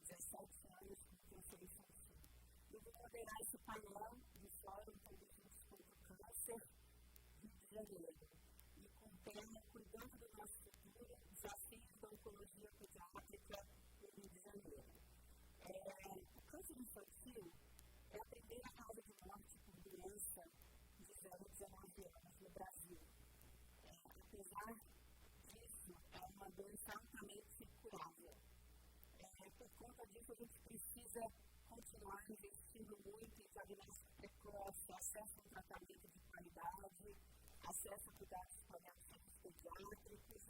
17 anos de câncer infantil. Eu vou moderar esse painel de Fórum Políticos contra o Câncer Rio de Janeiro, e com o tema Cuidando do Nosso Futuro, Desafios da Oncologia Pediátrica no Rio de Janeiro. O câncer infantil é a primeira causa de morte por doença de 0 a 19 anos no Brasil. Apesar disso, é uma doença altamente curável. Por conta disso, a gente precisa continuar investindo muito em diagnóstico precoce, acesso a um tratamento de qualidade, acesso a cuidados paliativos pediátricos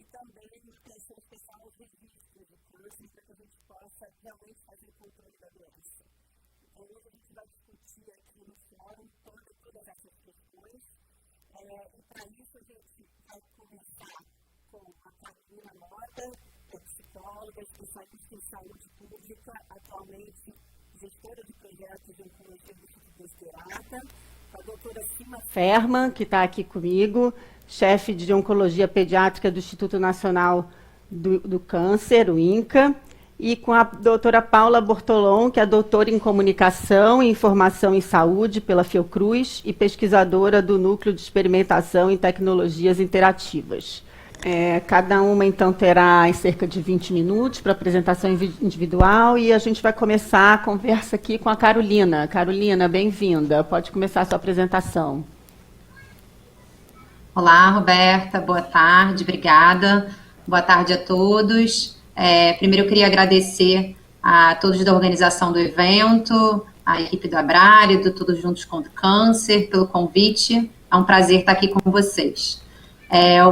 e também uma atenção especial aos registros de câncer para que a gente possa realmente fazer controle da doença. Então, hoje a gente vai discutir aqui no fórum todas essas questões. E para isso, a gente vai começar com a Carolina Mota, psicóloga, especialista em saúde pública, atualmente gestora de projetos de oncologia do Instituto Desiderata, a doutora Sima Ferman, que está aqui comigo, chefe de oncologia pediátrica do Instituto Nacional do Câncer, o INCA, e com a doutora Paula Bortolom, que é doutora em comunicação e informação em saúde pela Fiocruz e pesquisadora do Núcleo de Experimentação em Tecnologias Interativas. Cada uma, então, terá em cerca de 20 minutos para apresentação individual e a gente vai começar a conversa aqui com a Carolina. Carolina, bem-vinda. Pode começar a sua apresentação. Olá, Roberta. Boa tarde. Obrigada. Boa tarde a todos. Primeiro, eu queria agradecer a todos da organização do evento, a equipe do Abrário, do Todos Juntos contra o Câncer, pelo convite. É um prazer estar aqui com vocês.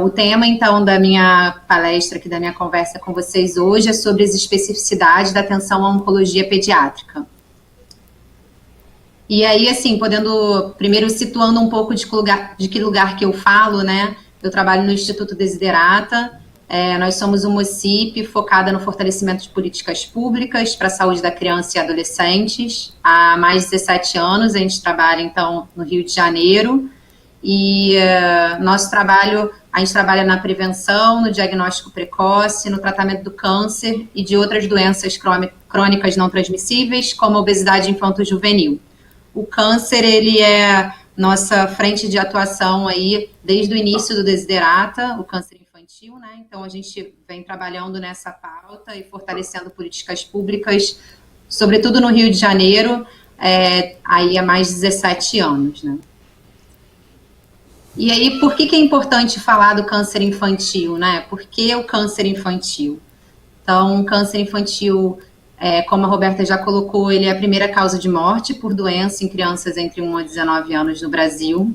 O tema, então, da minha palestra, aqui da minha conversa com vocês hoje, é sobre as especificidades da atenção à oncologia pediátrica. E aí, assim, primeiro situando um pouco de que lugar que eu falo, né? Eu trabalho no Instituto Desiderata, nós somos uma OCIP focada no fortalecimento de políticas públicas para a saúde da criança e adolescentes. Há mais de 17 anos, a gente trabalha, então, no Rio de Janeiro. E nosso trabalho, a gente trabalha na prevenção, no diagnóstico precoce, no tratamento do câncer e de outras doenças crônicas não transmissíveis, como a obesidade infanto-juvenil. O câncer, ele é nossa frente de atuação aí desde o início do Desiderata, o câncer infantil, né? Então, a gente vem trabalhando nessa pauta e fortalecendo políticas públicas, sobretudo no Rio de Janeiro, aí há mais de 17 anos, né? E aí, por que é importante falar do câncer infantil, né? Por que o câncer infantil? Então, o câncer infantil, como a Roberta já colocou, ele é a primeira causa de morte por doença em crianças entre 1 a 19 anos no Brasil.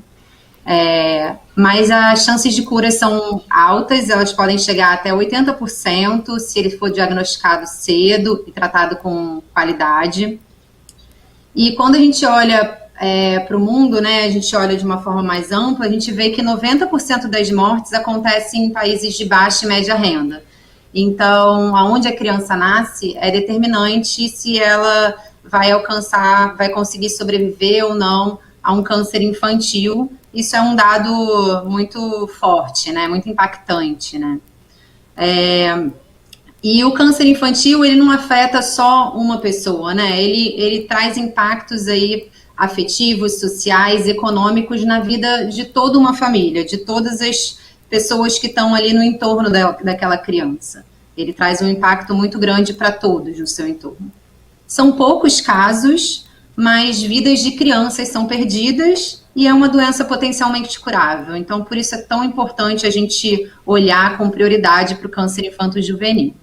Mas as chances de cura são altas, elas podem chegar até 80% se ele for diagnosticado cedo e tratado com qualidade. E quando a gente olha para o mundo, né, a gente olha de uma forma mais ampla, a gente vê que 90% das mortes acontecem em países de baixa e média renda. Então, aonde a criança nasce é determinante se ela vai conseguir sobreviver ou não a um câncer infantil. Isso é um dado muito forte, né, muito impactante, né. E o câncer infantil, ele não afeta só uma pessoa, né, ele traz impactos aí afetivos, sociais, econômicos na vida de toda uma família, de todas as pessoas que estão ali no entorno daquela criança. Ele traz um impacto muito grande para todos no seu entorno. São poucos casos, mas vidas de crianças são perdidas e é uma doença potencialmente curável. Então, por isso é tão importante a gente olhar com prioridade para o câncer infanto-juvenil.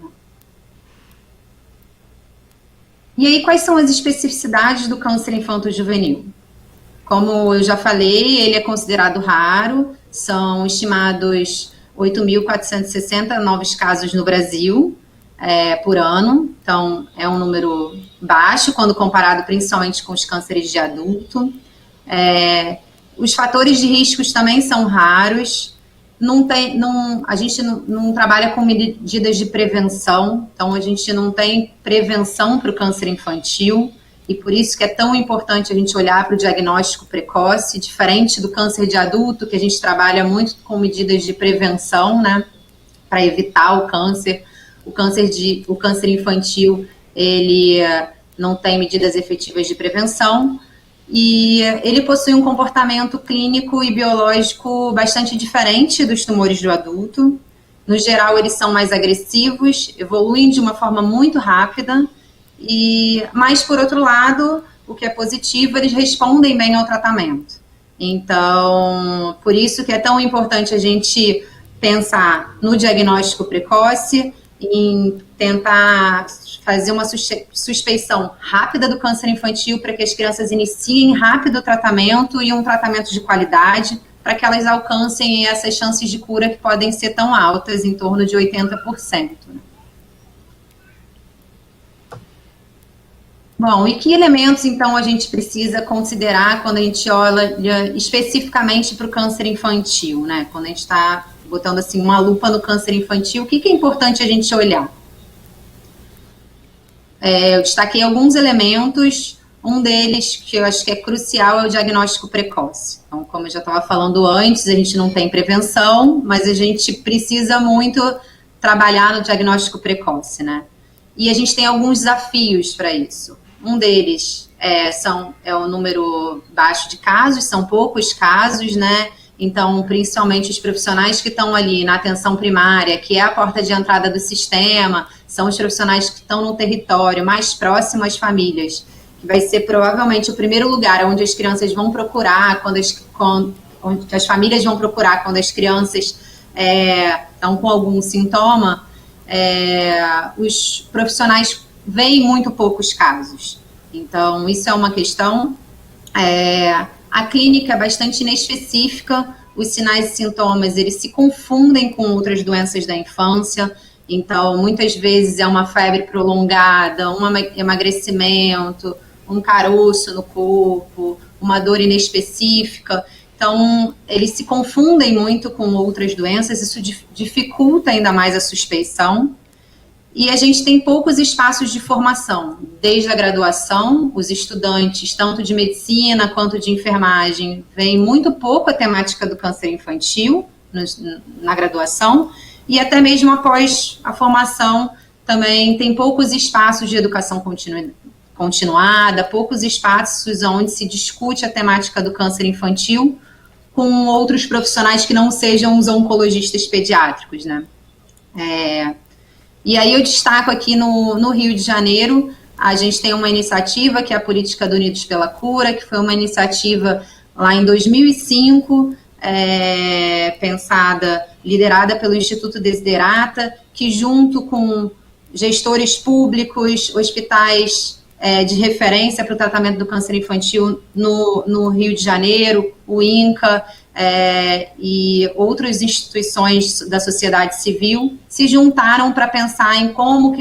E aí, quais são as especificidades do câncer infanto-juvenil? Como eu já falei, ele é considerado raro, são estimados 8.460 novos casos no Brasil por ano, então é um número baixo quando comparado principalmente com os cânceres de adulto. Os fatores de riscos também são raros. A gente não trabalha com medidas de prevenção, então a gente não tem prevenção para o câncer infantil, e por isso que é tão importante a gente olhar para o diagnóstico precoce, diferente do câncer de adulto, que a gente trabalha muito com medidas de prevenção, né, para evitar o câncer. O câncer infantil, ele não tem medidas efetivas de prevenção e ele possui um comportamento clínico e biológico bastante diferente dos tumores do adulto. No geral, eles são mais agressivos, evoluem de uma forma muito rápida, mas, por outro lado, o que é positivo, eles respondem bem ao tratamento. Então, por isso que é tão importante a gente pensar no diagnóstico precoce, em tentar fazer uma suspeição rápida do câncer infantil para que as crianças iniciem rápido o tratamento e um tratamento de qualidade, para que elas alcancem essas chances de cura que podem ser tão altas, em torno de 80%. Bom, e que elementos, então, a gente precisa considerar quando a gente olha especificamente para o câncer infantil, né? Quando a gente está botando, assim, uma lupa no câncer infantil, o que é importante a gente olhar? Eu destaquei alguns elementos, um deles que eu acho que é crucial é o diagnóstico precoce. Então, como eu já estava falando antes, a gente não tem prevenção, mas a gente precisa muito trabalhar no diagnóstico precoce, né? E a gente tem alguns desafios para isso. Um deles é o número baixo de casos, são poucos casos, né? Então, principalmente os profissionais que estão ali na atenção primária, que é a porta de entrada do sistema, são os profissionais que estão no território mais próximo às famílias, que vai ser provavelmente o primeiro lugar onde as crianças vão procurar, onde as famílias vão procurar quando as crianças estão com algum sintoma. Os profissionais veem muito poucos casos. Então, isso é uma questão. A clínica é bastante inespecífica, os sinais e sintomas, eles se confundem com outras doenças da infância, então, muitas vezes é uma febre prolongada, um emagrecimento, um caroço no corpo, uma dor inespecífica. Então, eles se confundem muito com outras doenças, isso dificulta ainda mais a suspeição. E a gente tem poucos espaços de formação, desde a graduação, os estudantes, tanto de medicina quanto de enfermagem, veem muito pouco a temática do câncer infantil na graduação, e até mesmo após a formação também tem poucos espaços de educação continuada, poucos espaços onde se discute a temática do câncer infantil com outros profissionais que não sejam os oncologistas pediátricos, né? E aí eu destaco aqui no Rio de Janeiro, a gente tem uma iniciativa que é a Política do Unidos pela Cura, que foi uma iniciativa lá em 2005, liderada pelo Instituto Desiderata, que junto com gestores públicos, hospitais de referência para o tratamento do câncer infantil no Rio de Janeiro, o INCA, e outras instituições da sociedade civil se juntaram para pensar em como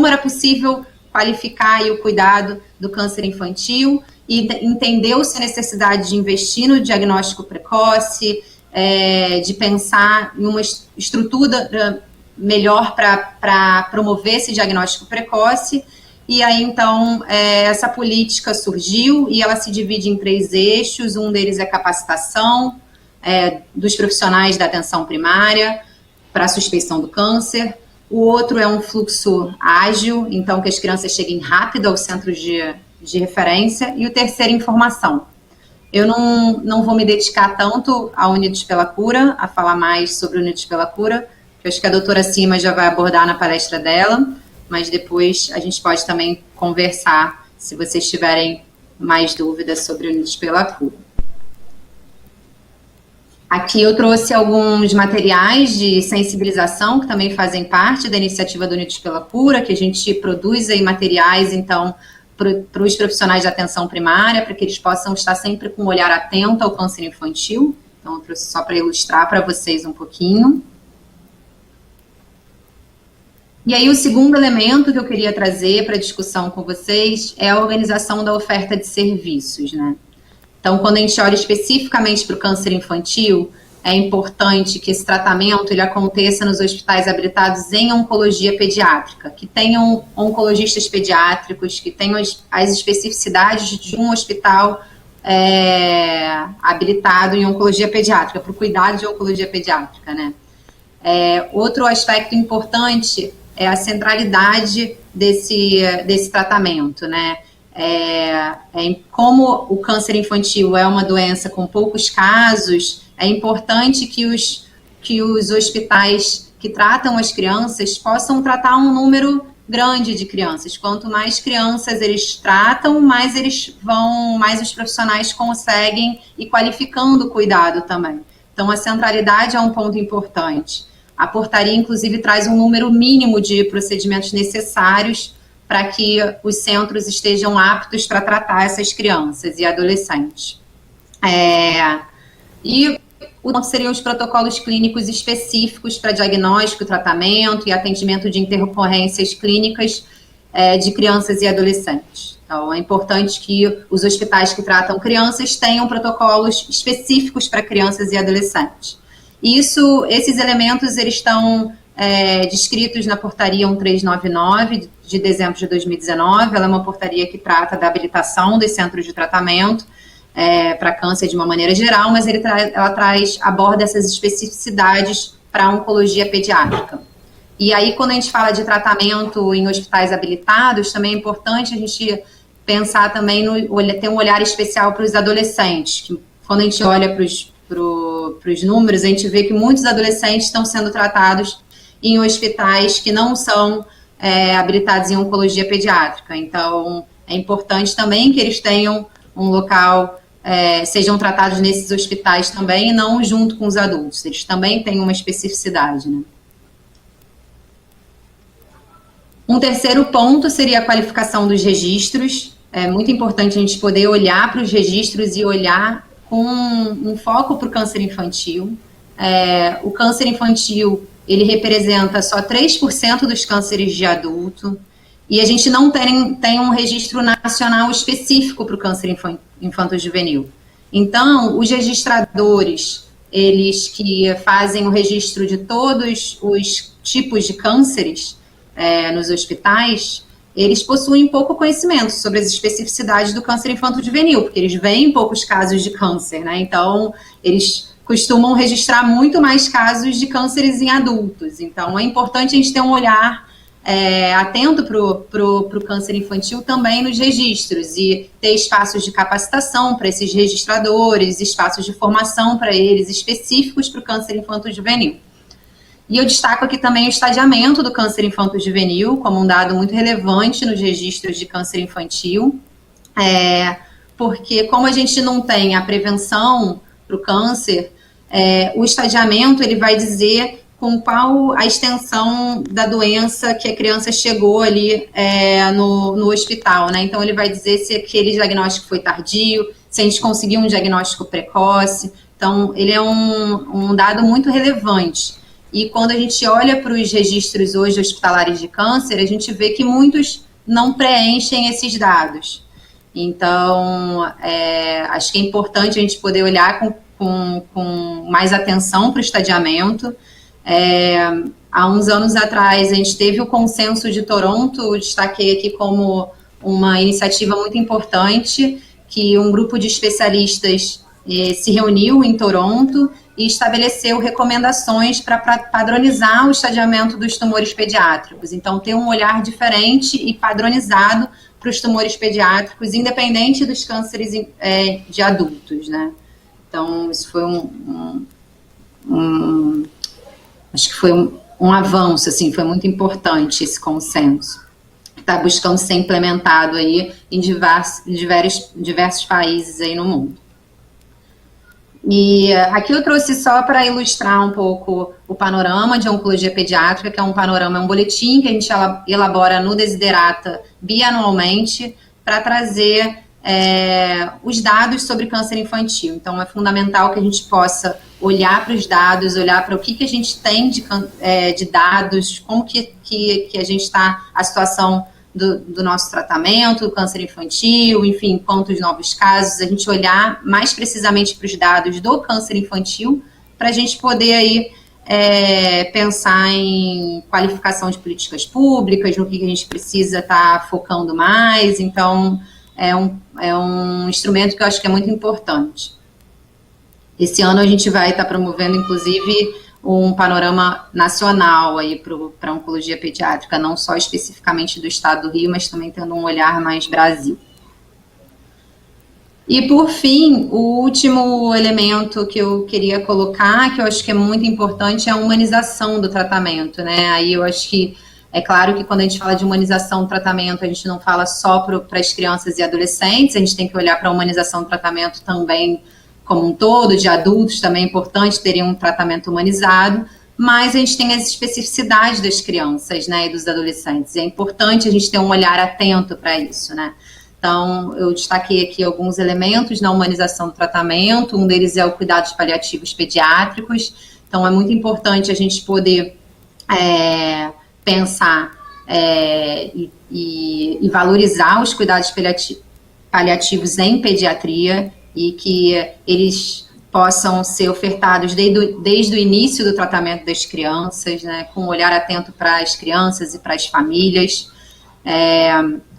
era possível qualificar o cuidado do câncer infantil e entendeu-se a necessidade de investir no diagnóstico precoce, de pensar em uma estrutura melhor para promover esse diagnóstico precoce. E aí, então, essa política surgiu e ela se divide em 3 eixos. Um deles é capacitação dos profissionais da atenção primária para a suspeição do câncer. O outro é um fluxo ágil, então que as crianças cheguem rápido aos centros de referência. E o terceiro, informação. Eu não vou me dedicar tanto a Unidos pela Cura, a falar mais sobre Unidos pela Cura, que eu acho que a doutora Sima já vai abordar na palestra dela, mas depois a gente pode também conversar, se vocês tiverem mais dúvidas sobre Unidos pela Cura. Aqui eu trouxe alguns materiais de sensibilização que também fazem parte da iniciativa do Unidos pela Cura, que a gente produz aí materiais, então, para os profissionais de atenção primária, para que eles possam estar sempre com um olhar atento ao câncer infantil. Então, eu trouxe só para ilustrar para vocês um pouquinho. E aí, o segundo elemento que eu queria trazer para a discussão com vocês é a organização da oferta de serviços, né? Então, quando a gente olha especificamente para o câncer infantil, é importante que esse tratamento ele aconteça nos hospitais habilitados em oncologia pediátrica, que tenham oncologistas pediátricos, que tenham as especificidades de um hospital habilitado em oncologia pediátrica, para o cuidado de oncologia pediátrica, né? Outro aspecto importante é a centralidade desse tratamento, né? Como o câncer infantil é uma doença com poucos casos, é importante que os hospitais que tratam as crianças possam tratar um número grande de crianças. Quanto mais crianças eles tratam, mais os profissionais conseguem ir qualificando o cuidado também. Então, a centralidade é um ponto importante. A portaria, inclusive, traz um número mínimo de procedimentos necessários para que os centros estejam aptos para tratar essas crianças e adolescentes. E seriam os protocolos clínicos específicos para diagnóstico, tratamento e atendimento de intercorrências clínicas de crianças e adolescentes. Então, é importante que os hospitais que tratam crianças tenham protocolos específicos para crianças e adolescentes. Esses elementos eles estão descritos na portaria 1399 de dezembro de 2019. Ela é uma portaria que trata da habilitação dos centros de tratamento para câncer de uma maneira geral, mas ela aborda essas especificidades para a oncologia pediátrica. E aí, quando a gente fala de tratamento em hospitais habilitados, também é importante a gente pensar também ter um olhar especial para os adolescentes, que quando a gente olha para os números, a gente vê que muitos adolescentes estão sendo tratados em hospitais que não são habilitados em oncologia pediátrica. Então, é importante também que eles tenham um local, sejam tratados nesses hospitais também, e não junto com os adultos. Eles também têm uma especificidade, né? Um terceiro ponto seria a qualificação dos registros. É muito importante a gente poder olhar para os registros e olhar com um foco para o câncer infantil. O câncer infantil, ele representa só 3% dos cânceres de adulto, e a gente não tem um registro nacional específico para o câncer infanto-juvenil. Então, os registradores, eles que fazem o registro de todos os tipos de cânceres nos hospitais, eles possuem pouco conhecimento sobre as especificidades do câncer infanto-juvenil, porque eles veem poucos casos de câncer, né? Então, eles costumam registrar muito mais casos de cânceres em adultos. Então, é importante a gente ter um olhar atento para o câncer infantil também nos registros, e ter espaços de capacitação para esses registradores, espaços de formação para eles, específicos para o câncer infanto-juvenil. E eu destaco aqui também o estadiamento do câncer infanto-juvenil, como um dado muito relevante nos registros de câncer infantil, porque como a gente não tem a prevenção para o câncer, o estadiamento ele vai dizer com qual a extensão da doença que a criança chegou ali no hospital, né? Então, ele vai dizer se aquele diagnóstico foi tardio, se a gente conseguiu um diagnóstico precoce. Então, ele é um dado muito relevante. E quando a gente olha para os registros hoje hospitalares de câncer, a gente vê que muitos não preenchem esses dados. Então, acho que é importante a gente poder olhar com mais atenção para o estadiamento. Há uns anos atrás, a gente teve o Consenso de Toronto, eu destaquei aqui como uma iniciativa muito importante, que um grupo de especialistas se reuniu em Toronto e estabeleceu recomendações para padronizar o estadiamento dos tumores pediátricos. Então, ter um olhar diferente e padronizado para os tumores pediátricos, independente dos cânceres de adultos, né? Então, isso foi acho que foi um avanço, assim, foi muito importante esse consenso. Está buscando ser implementado aí em diversos países aí no mundo. E aqui eu trouxe só para ilustrar um pouco o panorama de oncologia pediátrica, que é um boletim que a gente elabora no Desiderata bianualmente para trazer os dados sobre câncer infantil. Então, é fundamental que a gente possa olhar para os dados, olhar para o que a gente tem de dados, como que a gente está, a situação do nosso tratamento, do câncer infantil, enfim, quantos novos casos, a gente olhar mais precisamente para os dados do câncer infantil, para a gente poder aí pensar em qualificação de políticas públicas, no que a gente precisa estar focando mais. Então, é um instrumento que eu acho que é muito importante. Esse ano a gente vai estar promovendo, inclusive, um panorama nacional aí para a oncologia pediátrica, não só especificamente do estado do Rio, mas também tendo um olhar mais Brasil. E, por fim, o último elemento que eu queria colocar, que eu acho que é muito importante, é a humanização do tratamento, né? Aí eu acho que é claro que quando a gente fala de humanização do tratamento, a gente não fala só para as crianças e adolescentes, a gente tem que olhar para a humanização do tratamento também como um todo, de adultos também é importante terem um tratamento humanizado, mas a gente tem as especificidades das crianças, né, e dos adolescentes, e é importante a gente ter um olhar atento para isso, né. Então, eu destaquei aqui alguns elementos na humanização do tratamento, um deles é o cuidados paliativos pediátricos, então é muito importante a gente poder pensar e valorizar os cuidados paliativos em pediatria e que eles possam ser ofertados desde o início do tratamento das crianças, né, com um olhar atento para as crianças e para as famílias.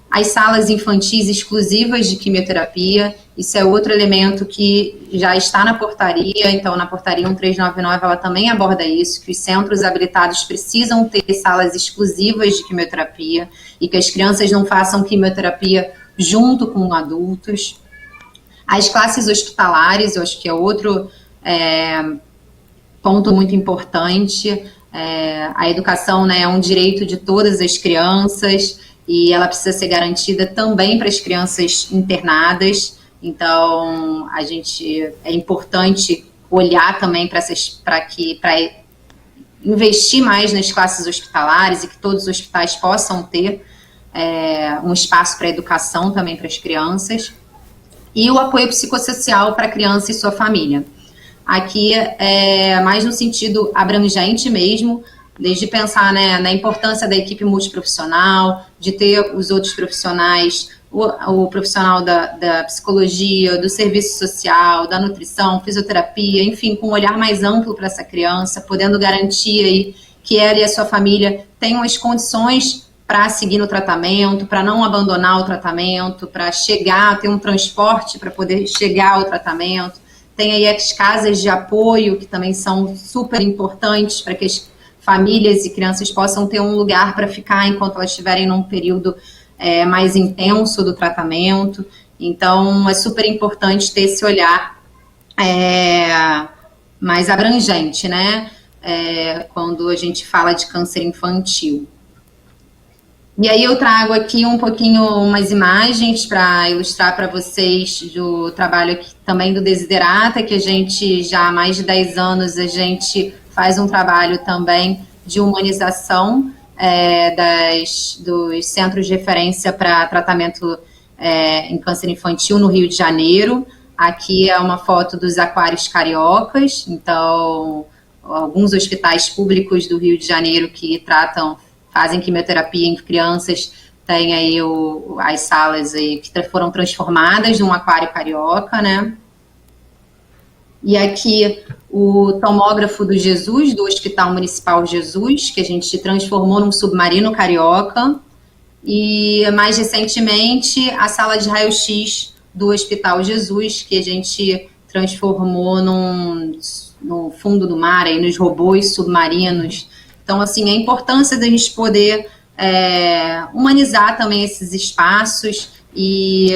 As salas infantis exclusivas de quimioterapia, isso é outro elemento que já está na portaria, então na portaria 1399 ela também aborda isso, que os centros habilitados precisam ter salas exclusivas de quimioterapia e que as crianças não façam quimioterapia junto com adultos. As classes hospitalares, eu acho que é outro ponto muito importante, a educação, né, é um direito de todas as crianças, e ela precisa ser garantida também para as crianças internadas, então é importante olhar também para investir mais nas classes hospitalares e que todos os hospitais possam ter um espaço para educação também para as crianças, e o apoio psicossocial para a criança e sua família. Aqui é mais no sentido abrangente mesmo, desde pensar, né, na importância da equipe multiprofissional, de ter os outros profissionais, o profissional da psicologia, do serviço social, da nutrição, fisioterapia, enfim, com um olhar mais amplo para essa criança, podendo garantir aí que ela e a sua família tenham as condições para seguir no tratamento, para não abandonar o tratamento, para ter um transporte para poder chegar ao tratamento. Tem aí as casas de apoio, que também são super importantes para que as famílias e crianças possam ter um lugar para ficar enquanto elas estiverem num período mais intenso do tratamento. Então, é super importante ter esse olhar mais abrangente, né? Quando a gente fala de câncer infantil. E aí eu trago aqui um pouquinho umas imagens para ilustrar para vocês do trabalho aqui, também do Desiderata, que a gente já há mais de 10 anos a gente faz um trabalho também de humanização dos centros de referência para tratamento em câncer infantil no Rio de Janeiro. Aqui é uma foto dos aquários cariocas, então alguns hospitais públicos do Rio de Janeiro que fazem quimioterapia em crianças, tem aí as salas aí que foram transformadas num aquário carioca, né? E aqui o tomógrafo do Jesus, do Hospital Municipal Jesus, que a gente transformou num submarino carioca. E mais recentemente a sala de raio-x do Hospital Jesus, que a gente transformou no fundo do mar, aí nos robôs submarinos. Então, assim, a importância da gente poder humanizar também esses espaços e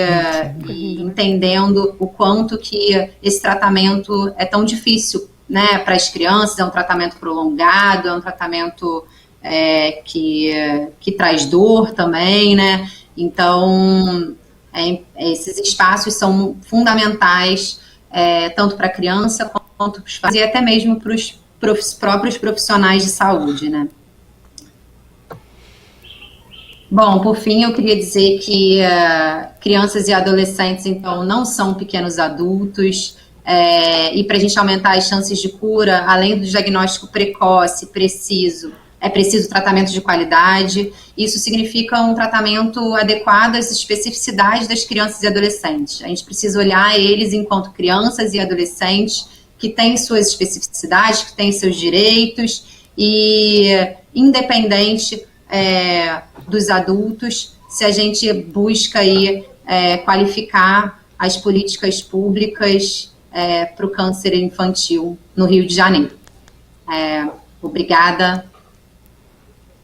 entendendo o quanto que esse tratamento é tão difícil, né, para as crianças, é um tratamento prolongado, é um tratamento que traz dor também, né, então esses espaços são fundamentais tanto para a criança quanto para os pais e até mesmo para os próprios profissionais de saúde, né. Bom, por fim, eu queria dizer que crianças e adolescentes, então, não são pequenos adultos, e para a gente aumentar as chances de cura, além do diagnóstico precoce, é preciso tratamento de qualidade. Isso significa um tratamento adequado às especificidades das crianças e adolescentes. A gente precisa olhar eles enquanto crianças e adolescentes que têm suas especificidades, que têm seus direitos, e independente dos adultos, se a gente busca aí qualificar as políticas públicas para o câncer infantil no Rio de Janeiro. Obrigada.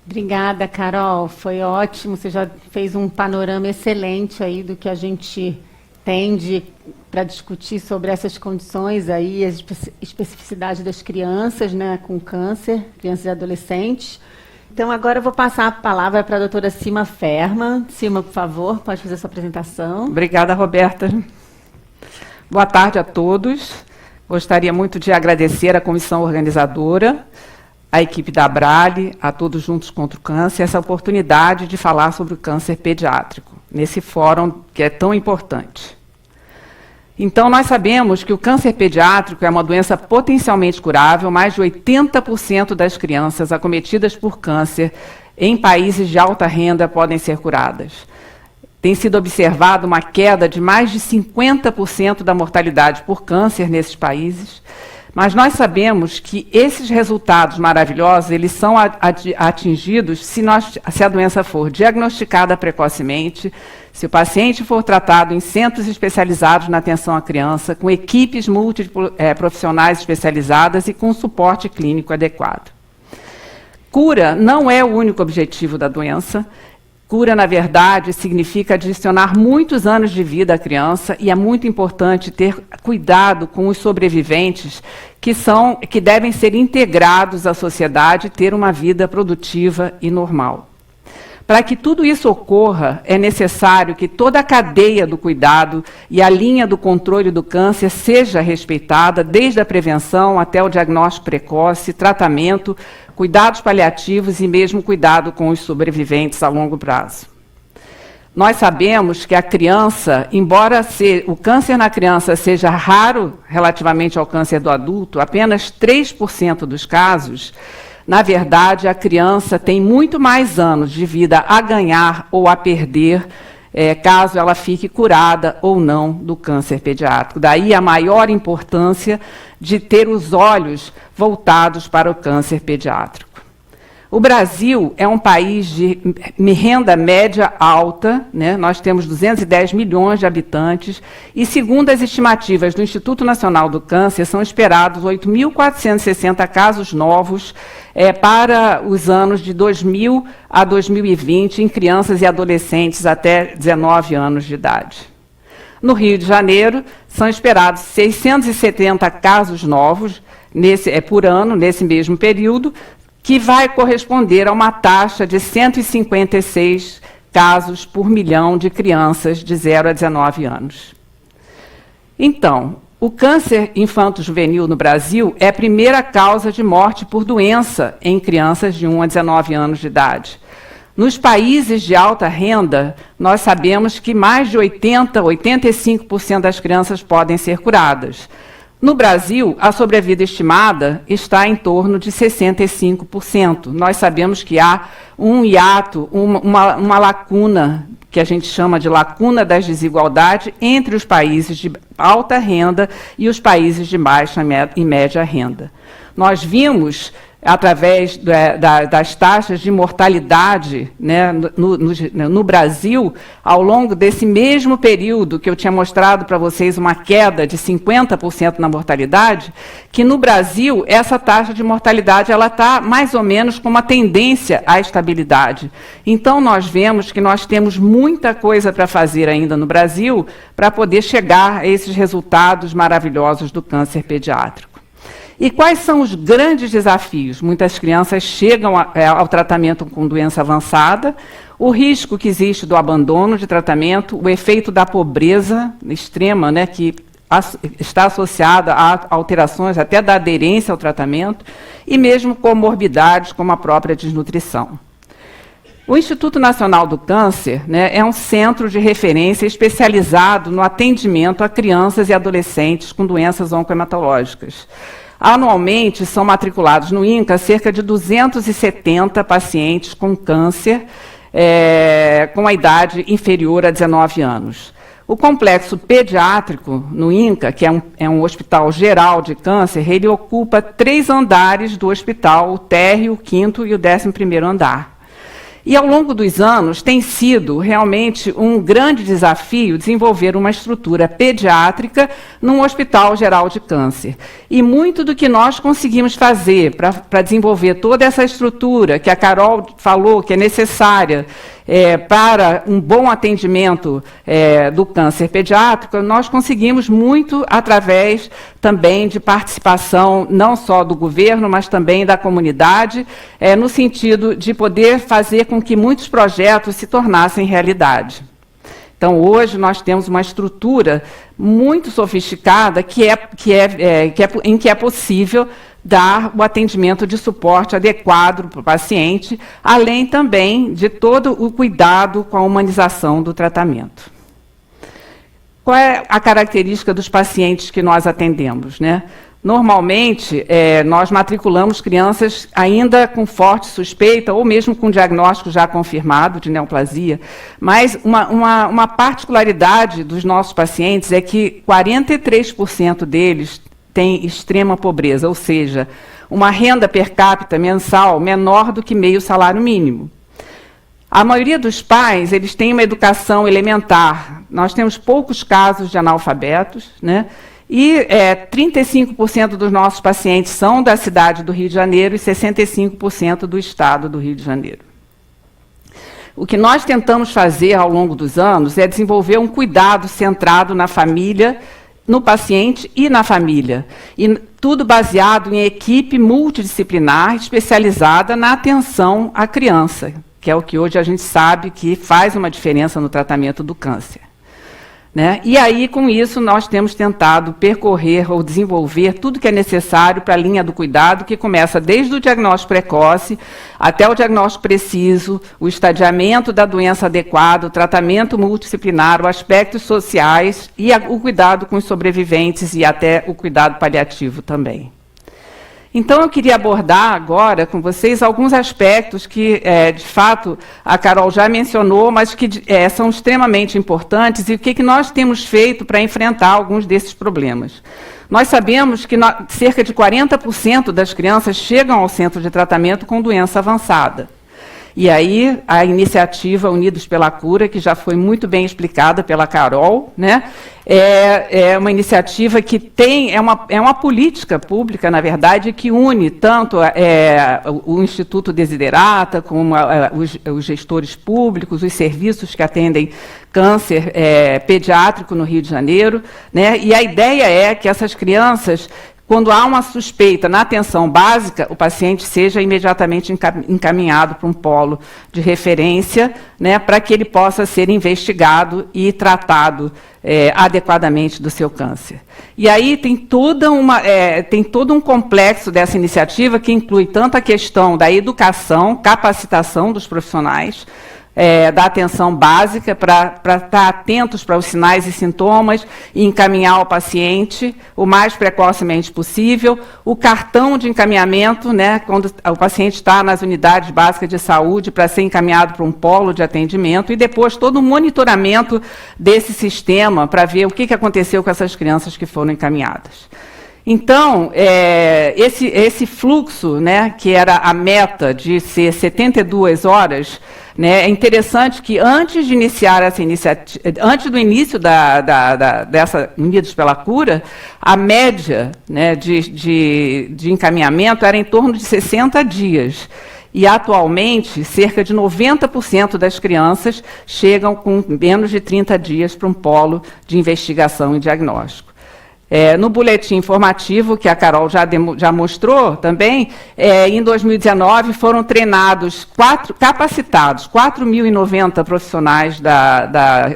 Obrigada, Carol. Foi ótimo. Você já fez um panorama excelente aí do que a gente tem para discutir sobre essas condições aí, as especificidades das crianças, né, com câncer, crianças e adolescentes. Então, agora eu vou passar a palavra para a doutora Cima Ferman. Cima, por favor, pode fazer a sua apresentação. Obrigada, Roberta. Boa tarde a todos. Gostaria muito de agradecer à comissão organizadora, à equipe da Abrale, a Todos Juntos contra o Câncer, essa oportunidade de falar sobre o câncer pediátrico, nesse fórum que é tão importante. Então, nós sabemos que o câncer pediátrico é uma doença potencialmente curável. Mais de 80% das crianças acometidas por câncer em países de alta renda podem ser curadas. Tem sido observada uma queda de mais de 50% da mortalidade por câncer nesses países, mas nós sabemos que esses resultados maravilhosos, eles são atingidos se a doença for diagnosticada precocemente, se o paciente for tratado em centros especializados na atenção à criança, com equipes multiprofissionais especializadas e com suporte clínico adequado. Cura não é o único objetivo da doença. Cura, na verdade, significa adicionar muitos anos de vida à criança, e é muito importante ter cuidado com os sobreviventes que devem ser integrados à sociedade e ter uma vida produtiva e normal. Para que tudo isso ocorra, é necessário que toda a cadeia do cuidado e a linha do controle do câncer seja respeitada, desde a prevenção até o diagnóstico precoce, tratamento, cuidados paliativos e mesmo cuidado com os sobreviventes a longo prazo. Nós sabemos que a criança, embora o câncer na criança seja raro relativamente ao câncer do adulto, apenas 3% dos casos, na verdade, a criança tem muito mais anos de vida a ganhar ou a perder, caso ela fique curada ou não do câncer pediátrico. Daí a maior importância de ter os olhos voltados para o câncer pediátrico. O Brasil é um país de renda média alta, né? Nós temos 210 milhões de habitantes e, segundo as estimativas do Instituto Nacional do Câncer, são esperados 8.460 casos novos para os anos de 2000 a 2020 em crianças e adolescentes até 19 anos de idade. No Rio de Janeiro, são esperados 670 casos novos por ano, nesse mesmo período, que vai corresponder a uma taxa de 156 casos por milhão de crianças de 0 a 19 anos. Então, o câncer infanto-juvenil no Brasil é a primeira causa de morte por doença em crianças de 1 a 19 anos de idade. Nos países de alta renda, nós sabemos que mais de 85% das crianças podem ser curadas. No Brasil, a sobrevida estimada está em torno de 65%. Nós sabemos que há um hiato, uma lacuna, que a gente chama de lacuna das desigualdades, entre os países de alta renda e os países de baixa e média renda. Nós vimos, através das taxas de mortalidade, né, no Brasil, ao longo desse mesmo período que eu tinha mostrado para vocês uma queda de 50% na mortalidade, que no Brasil essa taxa de mortalidade está mais ou menos com uma tendência à estabilidade. Então nós vemos que nós temos muita coisa para fazer ainda no Brasil para poder chegar a esses resultados maravilhosos do câncer pediátrico. E quais são os grandes desafios? Muitas crianças chegam ao tratamento com doença avançada, o risco que existe do abandono de tratamento, o efeito da pobreza extrema, né, que está associada a alterações até da aderência ao tratamento, e mesmo comorbidades como a própria desnutrição. O Instituto Nacional do Câncer, né, é um centro de referência especializado no atendimento a crianças e adolescentes com doenças oncohematológicas. Anualmente, são matriculados no INCA cerca de 270 pacientes com câncer com a idade inferior a 19 anos. O complexo pediátrico no INCA, que é um hospital geral de câncer, ele ocupa 3 andares do hospital, o térreo, o 5º e o 11º andar. E, ao longo dos anos, tem sido realmente um grande desafio desenvolver uma estrutura pediátrica num hospital geral de câncer. E muito do que nós conseguimos fazer para desenvolver toda essa estrutura que a Carol falou que é necessária para um bom atendimento do câncer pediátrico, nós conseguimos muito através também de participação não só do governo, mas também da comunidade, no sentido de poder fazer com que muitos projetos se tornassem realidade. Então, hoje, nós temos uma estrutura muito sofisticada em que é possível dar o atendimento de suporte adequado para o paciente, além também de todo o cuidado com a humanização do tratamento. Qual é a característica dos pacientes que nós atendemos, né? Normalmente, nós matriculamos crianças ainda com forte suspeita, ou mesmo com diagnóstico já confirmado de neoplasia, mas uma particularidade dos nossos pacientes é que 43% deles têm extrema pobreza, ou seja, uma renda per capita mensal menor do que meio salário mínimo. A maioria dos pais, eles têm uma educação elementar. Nós temos poucos casos de analfabetos, né? E 35% dos nossos pacientes são da cidade do Rio de Janeiro e 65% do estado do Rio de Janeiro. O que nós tentamos fazer ao longo dos anos é desenvolver um cuidado centrado na família, no paciente e na família. E tudo baseado em equipe multidisciplinar especializada na atenção à criança, que é o que hoje a gente sabe que faz uma diferença no tratamento do câncer. Né? E aí, com isso, nós temos tentado percorrer ou desenvolver tudo que é necessário para a linha do cuidado, que começa desde o diagnóstico precoce até o diagnóstico preciso, o estadiamento da doença adequado, o tratamento multidisciplinar, os aspectos sociais e o cuidado com os sobreviventes e até o cuidado paliativo também. Então, eu queria abordar agora com vocês alguns aspectos que, de fato, a Carol já mencionou, mas que são extremamente importantes e o que nós temos feito para enfrentar alguns desses problemas. Nós sabemos que cerca de 40% das crianças chegam ao centro de tratamento com doença avançada. E aí, a iniciativa Unidos pela Cura, que já foi muito bem explicada pela Carol, né, é uma iniciativa que é uma política pública, na verdade, que une tanto o Instituto Desiderata, como os gestores públicos, os serviços que atendem câncer pediátrico no Rio de Janeiro, né, e a ideia é que essas crianças, quando há uma suspeita na atenção básica, o paciente seja imediatamente encaminhado para um polo de referência, né, para que ele possa ser investigado e tratado adequadamente do seu câncer. E aí tem todo um complexo dessa iniciativa que inclui tanto a questão da educação, capacitação dos profissionais, da atenção básica para estar atentos para os sinais e sintomas e encaminhar o paciente o mais precocemente possível, o cartão de encaminhamento, né, quando o paciente está nas unidades básicas de saúde para ser encaminhado para um polo de atendimento e depois todo o monitoramento desse sistema para ver o que aconteceu com essas crianças que foram encaminhadas. Então, esse fluxo, né, que era a meta de ser 72 horas, né, é interessante que antes de iniciar essa iniciativa, antes do início dessa Unidos pela Cura, a média, né, de encaminhamento era em torno de 60 dias. E, atualmente, cerca de 90% das crianças chegam com menos de 30 dias para um polo de investigação e diagnóstico. No boletim informativo, que a Carol já mostrou também, em 2019 foram capacitados 4.090 profissionais da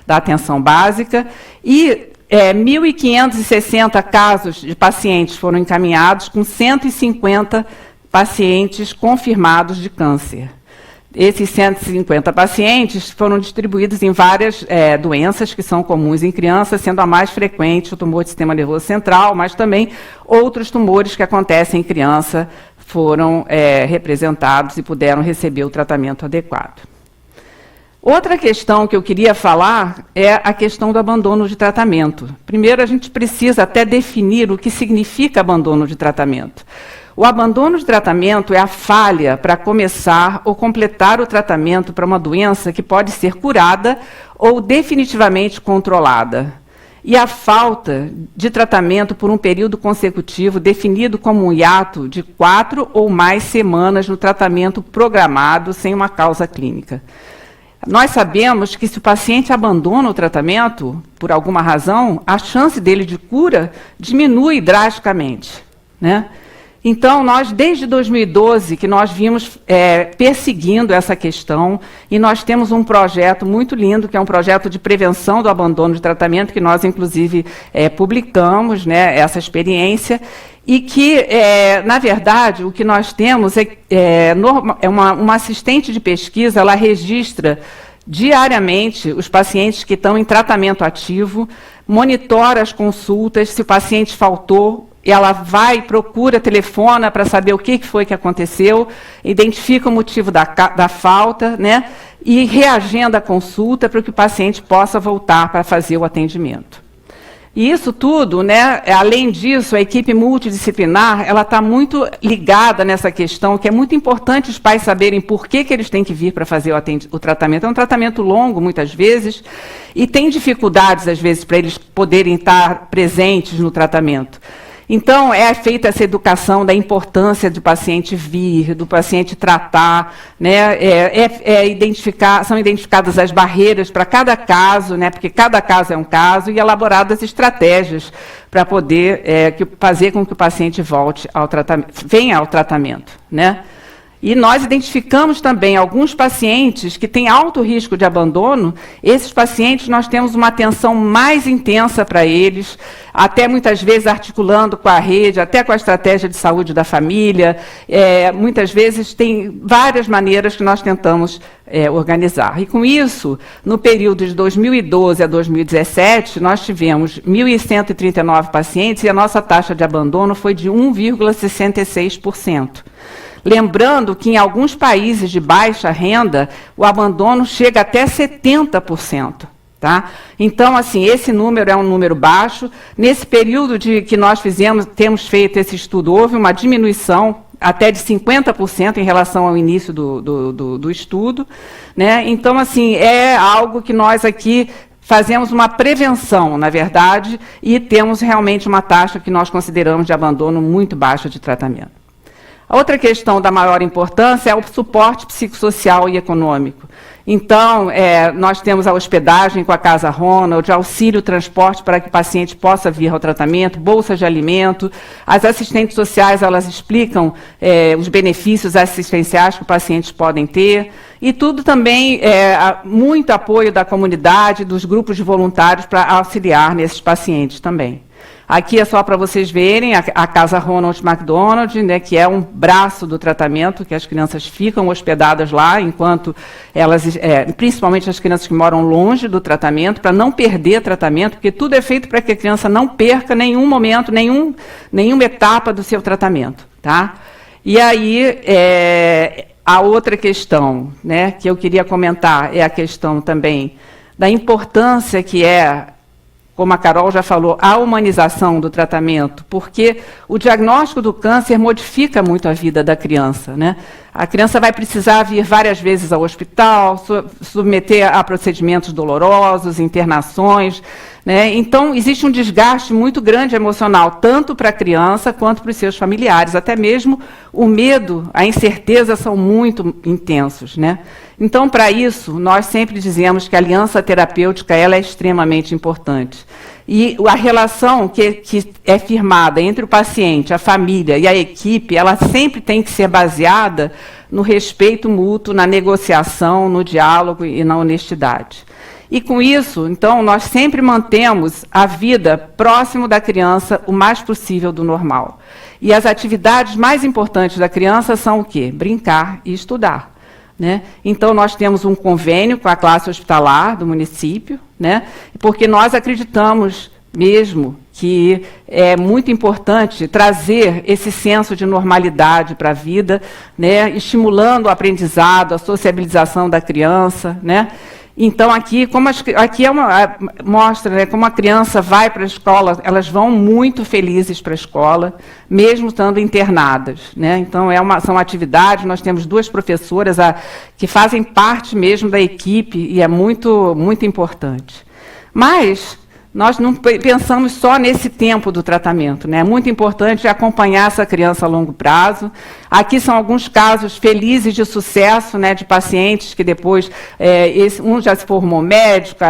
atenção básica e 1.560 casos de pacientes foram encaminhados com 150 pacientes confirmados de câncer. Esses 150 pacientes foram distribuídos em várias doenças que são comuns em crianças, sendo a mais frequente o tumor de sistema nervoso central, mas também outros tumores que acontecem em criança foram representados e puderam receber o tratamento adequado. Outra questão que eu queria falar é a questão do abandono de tratamento. Primeiro, a gente precisa até definir o que significa abandono de tratamento. O abandono de tratamento é a falha para começar ou completar o tratamento para uma doença que pode ser curada ou definitivamente controlada. E a falta de tratamento por um período consecutivo definido como um hiato de 4 ou mais semanas no tratamento programado sem uma causa clínica. Nós sabemos que se o paciente abandona o tratamento, por alguma razão, a chance dele de cura diminui drasticamente, né? Então, nós, desde 2012, que nós vimos perseguindo essa questão, e nós temos um projeto muito lindo, que é um projeto de prevenção do abandono de tratamento, que nós, inclusive, publicamos, né, essa experiência, e que, na verdade, o que nós temos uma assistente de pesquisa, ela registra diariamente os pacientes que estão em tratamento ativo, monitora as consultas, se o paciente faltou, ela vai, procura, telefona para saber o que foi que aconteceu, identifica o motivo da falta, né, e reagenda a consulta para que o paciente possa voltar para fazer o atendimento. E isso tudo, né, além disso, a equipe multidisciplinar, ela está muito ligada nessa questão, que é muito importante os pais saberem por que eles têm que vir para fazer o tratamento. É um tratamento longo, muitas vezes, e tem dificuldades, às vezes, para eles poderem estar presentes no tratamento. Então, é feita essa educação da importância do paciente vir, do paciente tratar, né? São identificadas as barreiras para cada caso, né? Porque cada caso é um caso, e elaboradas estratégias para poder fazer com que o paciente volte ao tratamento, venha ao tratamento, né? E nós identificamos também alguns pacientes que têm alto risco de abandono. Esses pacientes, nós temos uma atenção mais intensa para eles, até muitas vezes articulando com a rede, até com a estratégia de saúde da família. Muitas vezes tem várias maneiras que nós tentamos organizar. E com isso, no período de 2012 a 2017, nós tivemos 1.139 pacientes e a nossa taxa de abandono foi de 1,66%. Lembrando que em alguns países de baixa renda, o abandono chega até 70%. Tá? Então, assim, esse número é um número baixo. Nesse período que nós temos feito esse estudo, houve uma diminuição até de 50% em relação ao início do estudo, né? Então, assim, é algo que nós aqui fazemos uma prevenção, na verdade, e temos realmente uma taxa que nós consideramos de abandono muito baixa de tratamento. A outra questão da maior importância é o suporte psicossocial e econômico. Então, nós temos a hospedagem com a Casa Ronald, auxílio transporte para que o paciente possa vir ao tratamento, bolsa de alimento. As assistentes sociais, elas explicam os benefícios assistenciais que os pacientes podem ter. E tudo também, muito apoio da comunidade, dos grupos de voluntários para auxiliar nesses pacientes também. Aqui é só para vocês verem a Casa Ronald McDonald, né, que é um braço do tratamento, que as crianças ficam hospedadas lá, enquanto elas, principalmente as crianças que moram longe do tratamento, para não perder tratamento, porque tudo é feito para que a criança não perca nenhum momento, nenhuma etapa do seu tratamento. Tá? E aí, a outra questão, né, que eu queria comentar é a questão também da importância que como a Carol já falou, a humanização do tratamento, porque o diagnóstico do câncer modifica muito a vida da criança, né? A criança vai precisar vir várias vezes ao hospital, submeter a procedimentos dolorosos, internações, né? Então, existe um desgaste muito grande emocional, tanto para a criança quanto para os seus familiares. Até mesmo o medo, a incerteza são muito intensos, né? Então, para isso, nós sempre dizemos que a aliança terapêutica ela é extremamente importante. E a relação que é firmada entre o paciente, a família e a equipe, ela sempre tem que ser baseada no respeito mútuo, na negociação, no diálogo e na honestidade. E com isso, então, nós sempre mantemos a vida próximo da criança o mais possível do normal. E as atividades mais importantes da criança são o quê? Brincar e estudar. Né? Então, nós temos um convênio com a classe hospitalar do município, né? Porque nós acreditamos mesmo que é muito importante trazer esse senso de normalidade para a vida, né? Estimulando o aprendizado, a sociabilização da criança, né? Então, aqui mostra, né, como a criança vai para a escola, elas vão muito felizes para a escola, mesmo estando internadas, né? Então, são atividades, nós temos 2 professoras que fazem parte mesmo da equipe, e é muito, muito importante. Mas nós não pensamos só nesse tempo do tratamento, né? É muito importante acompanhar essa criança a longo prazo. Aqui são alguns casos felizes de sucesso, né, de pacientes que depois, um já se formou médico,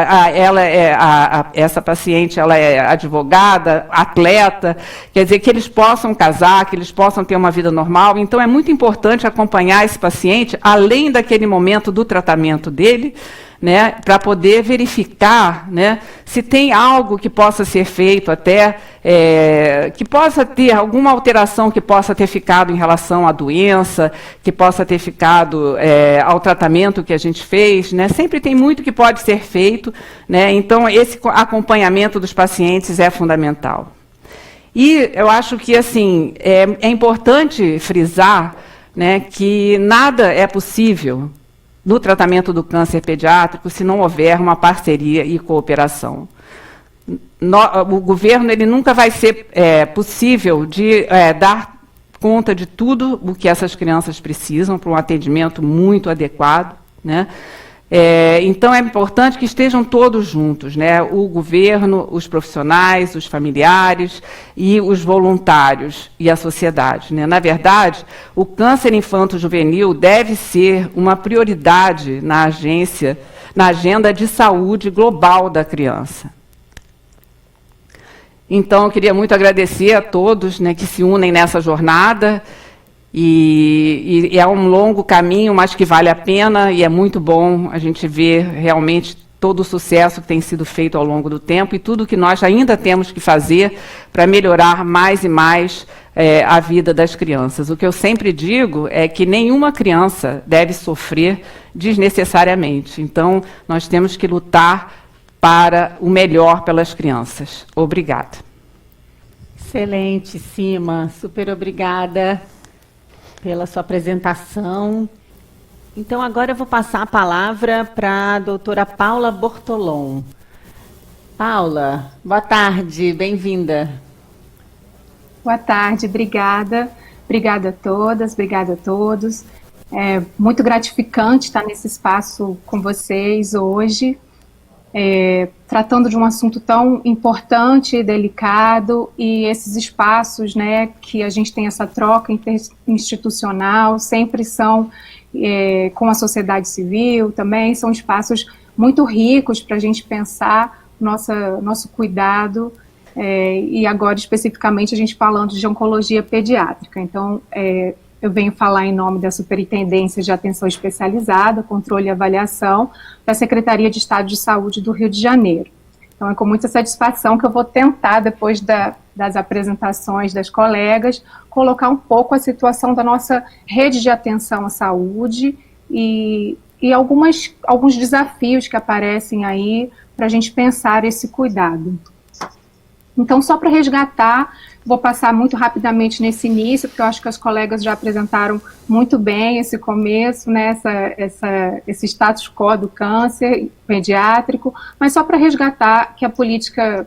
essa paciente ela é advogada, atleta, quer dizer, que eles possam casar, que eles possam ter uma vida normal. Então, é muito importante acompanhar esse paciente, além daquele momento do tratamento dele, né, para poder verificar, né, se tem algo que possa ser feito até, que possa ter alguma alteração que possa ter ficado em relação à doença, que possa ter ficado ao tratamento que a gente fez, né? Sempre tem muito que pode ser feito, né? Então, esse acompanhamento dos pacientes é fundamental. E eu acho que assim, é importante frisar, né, que nada é possível no tratamento do câncer pediátrico se não houver uma parceria e cooperação. O governo ele nunca vai ser possível de dar conta de tudo o que essas crianças precisam para um atendimento muito adequado, né? Então, é importante que estejam todos juntos, né? O governo, os profissionais, os familiares e os voluntários e a sociedade, né? Na verdade, o câncer infanto-juvenil deve ser uma prioridade na agenda de saúde global da criança. Então, eu queria muito agradecer a todos, né, que se unem nessa jornada. E é um longo caminho, mas que vale a pena, e é muito bom a gente ver realmente todo o sucesso que tem sido feito ao longo do tempo e tudo que nós ainda temos que fazer para melhorar mais e mais a vida das crianças. O que eu sempre digo é que nenhuma criança deve sofrer desnecessariamente. Então, nós temos que lutar para o melhor pelas crianças. Obrigada. Excelente, Sima. Super obrigada pela sua apresentação. Então, agora eu vou passar a palavra para a doutora Paula Bortolom. Paula, boa tarde, bem-vinda. Boa tarde, obrigada. Obrigada a todas, obrigada a todos. É muito gratificante estar nesse espaço com vocês hoje, tratando de um assunto tão importante e delicado, e esses espaços, né, que a gente tem essa troca interinstitucional, sempre são com a sociedade civil também, são espaços muito ricos para a gente pensar nosso cuidado, e agora especificamente a gente falando de oncologia pediátrica. Então, eu venho falar em nome da Superintendência de Atenção Especializada, Controle e Avaliação da Secretaria de Estado de Saúde do Rio de Janeiro. Então, é com muita satisfação que eu vou tentar, depois das apresentações das colegas, colocar um pouco a situação da nossa rede de atenção à saúde e alguns desafios que aparecem aí para a gente pensar esse cuidado. Então, só para resgatar, vou passar muito rapidamente nesse início, porque eu acho que as colegas já apresentaram muito bem esse começo, né, esse status quo do câncer pediátrico, mas só para resgatar que a política,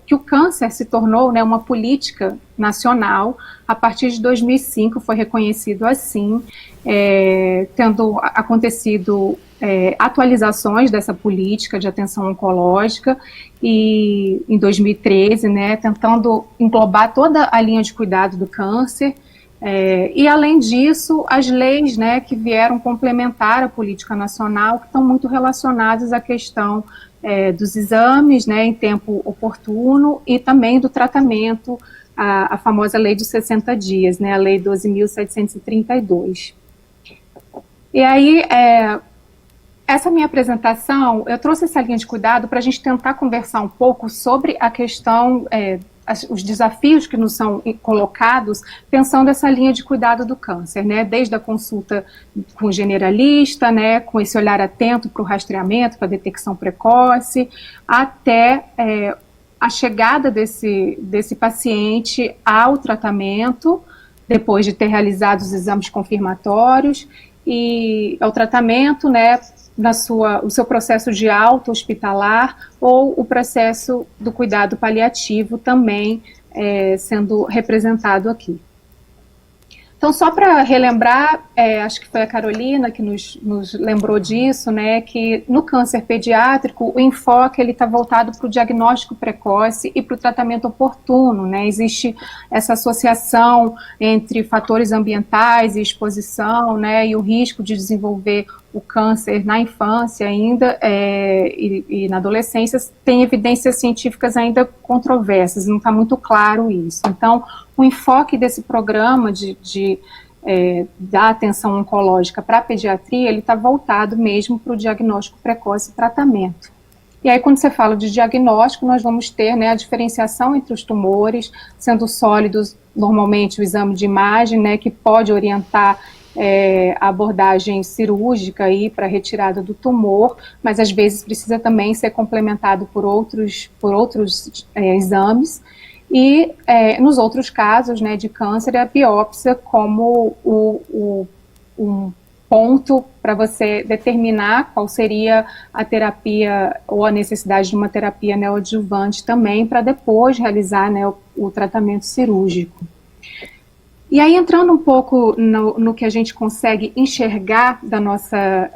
que o câncer se tornou, né, uma política nacional, a partir de 2005 foi reconhecido assim, tendo acontecido atualizações dessa política de atenção oncológica, e em 2013, né, tentando englobar toda a linha de cuidado do câncer, e além disso, as leis, né, que vieram complementar a política nacional, que estão muito relacionadas à questão dos exames, né, em tempo oportuno, e também do tratamento, a famosa lei dos 60 dias, né, a lei 12.732. E aí, essa minha apresentação, eu trouxe essa linha de cuidado para a gente tentar conversar um pouco sobre a questão, os desafios que nos são colocados, pensando essa linha de cuidado do câncer, né, desde a consulta com o generalista, né, com esse olhar atento para o rastreamento, para a detecção precoce, até a chegada desse paciente ao tratamento, depois de ter realizado os exames confirmatórios, e ao tratamento, né, o seu processo de alta hospitalar ou o processo do cuidado paliativo também sendo representado aqui. Então, só para relembrar, acho que foi a Carolina que nos lembrou disso, né, que no câncer pediátrico o enfoque ele está voltado para o diagnóstico precoce e para o tratamento oportuno, né, existe essa associação entre fatores ambientais e exposição, né, e o risco de desenvolver o câncer na infância ainda e na adolescência, tem evidências científicas ainda controversas, não está muito claro isso. Então, o enfoque desse programa da atenção oncológica para a pediatria, ele está voltado mesmo para o diagnóstico precoce e tratamento. E aí, quando você fala de diagnóstico, nós vamos ter, né, a diferenciação entre os tumores, sendo sólidos, normalmente o exame de imagem, né, que pode orientar a abordagem cirúrgica para a retirada do tumor, mas às vezes precisa também ser complementado por outros exames. E nos outros casos, né, de câncer, a biópsia como um ponto para você determinar qual seria a terapia ou a necessidade de uma terapia neoadjuvante também, para depois realizar, né, o tratamento cirúrgico. E aí, entrando um pouco no que a gente consegue enxergar da nossa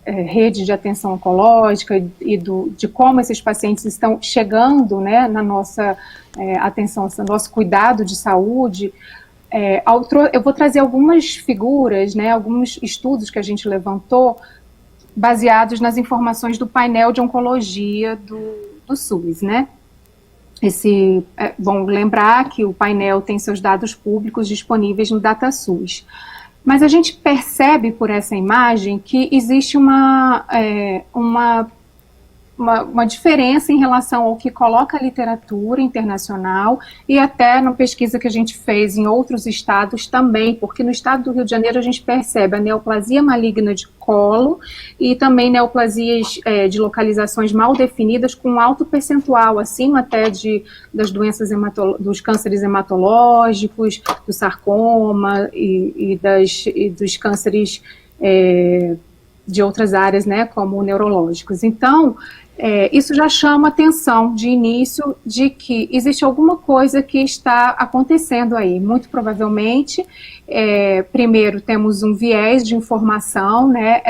rede de atenção oncológica e de como esses pacientes estão chegando, né, na nossa atenção, no nosso cuidado de saúde, eu vou trazer algumas figuras, né, alguns estudos que a gente levantou, baseados nas informações do painel de oncologia do SUS, né? É bom lembrar que o painel tem seus dados públicos disponíveis no DataSUS. Mas a gente percebe por essa imagem que existe uma diferença em relação ao que coloca a literatura internacional e até na pesquisa que a gente fez em outros estados também, porque no estado do Rio de Janeiro a gente percebe a neoplasia maligna de colo e também neoplasias de localizações mal definidas com alto percentual, acima até das doenças dos cânceres hematológicos, do sarcoma e dos cânceres de outras áreas, né, como neurológicos. Então, isso já chama atenção de início de que existe alguma coisa que está acontecendo aí. Muito provavelmente, primeiro temos um viés de informação, né,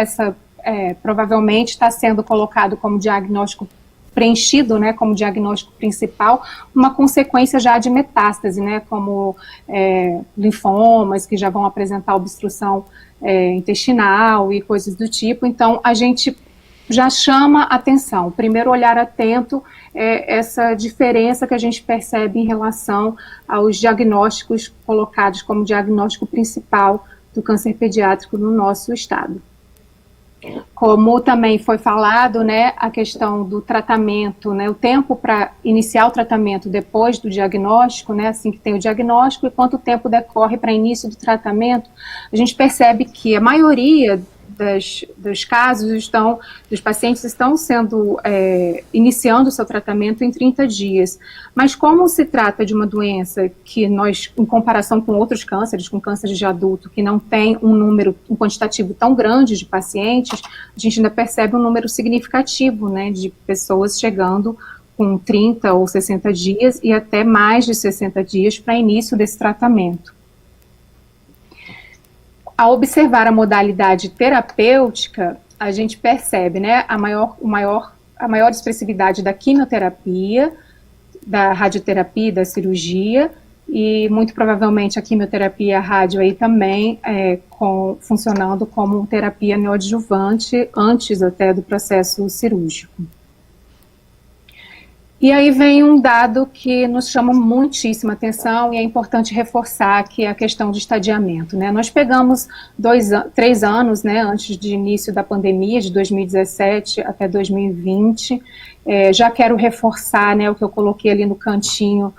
provavelmente está sendo colocado como diagnóstico preenchido, né, como diagnóstico principal, uma consequência já de metástase, né, como linfomas que já vão apresentar obstrução intestinal e coisas do tipo. Então, a gente já chama atenção. O primeiro olhar atento é essa diferença que a gente percebe em relação aos diagnósticos colocados como diagnóstico principal do câncer pediátrico no nosso estado. Como também foi falado, né, a questão do tratamento, né, o tempo para iniciar o tratamento depois do diagnóstico, né, assim que tem o diagnóstico, e quanto tempo decorre para início do tratamento, a gente percebe que a maioria dos casos dos pacientes estão iniciando o seu tratamento em 30 dias. Mas como se trata de uma doença que nós, em comparação com outros cânceres, com cânceres de adulto, que não tem um quantitativo tão grande de pacientes, a gente ainda percebe um número significativo, né, de pessoas chegando com 30 ou 60 dias e até mais de 60 dias para início desse tratamento. Ao observar a modalidade terapêutica, a gente percebe, né, a maior expressividade da quimioterapia, da radioterapia e da cirurgia, e muito provavelmente a quimioterapia e a rádio aí também funcionando como terapia neoadjuvante antes até do processo cirúrgico. E aí vem um dado que nos chama muitíssima atenção e é importante reforçar, que é a questão de estadiamento, né? Nós pegamos 3 anos, né, antes de início da pandemia, de 2017 até 2020, já quero reforçar, né, o que eu coloquei ali no cantinho,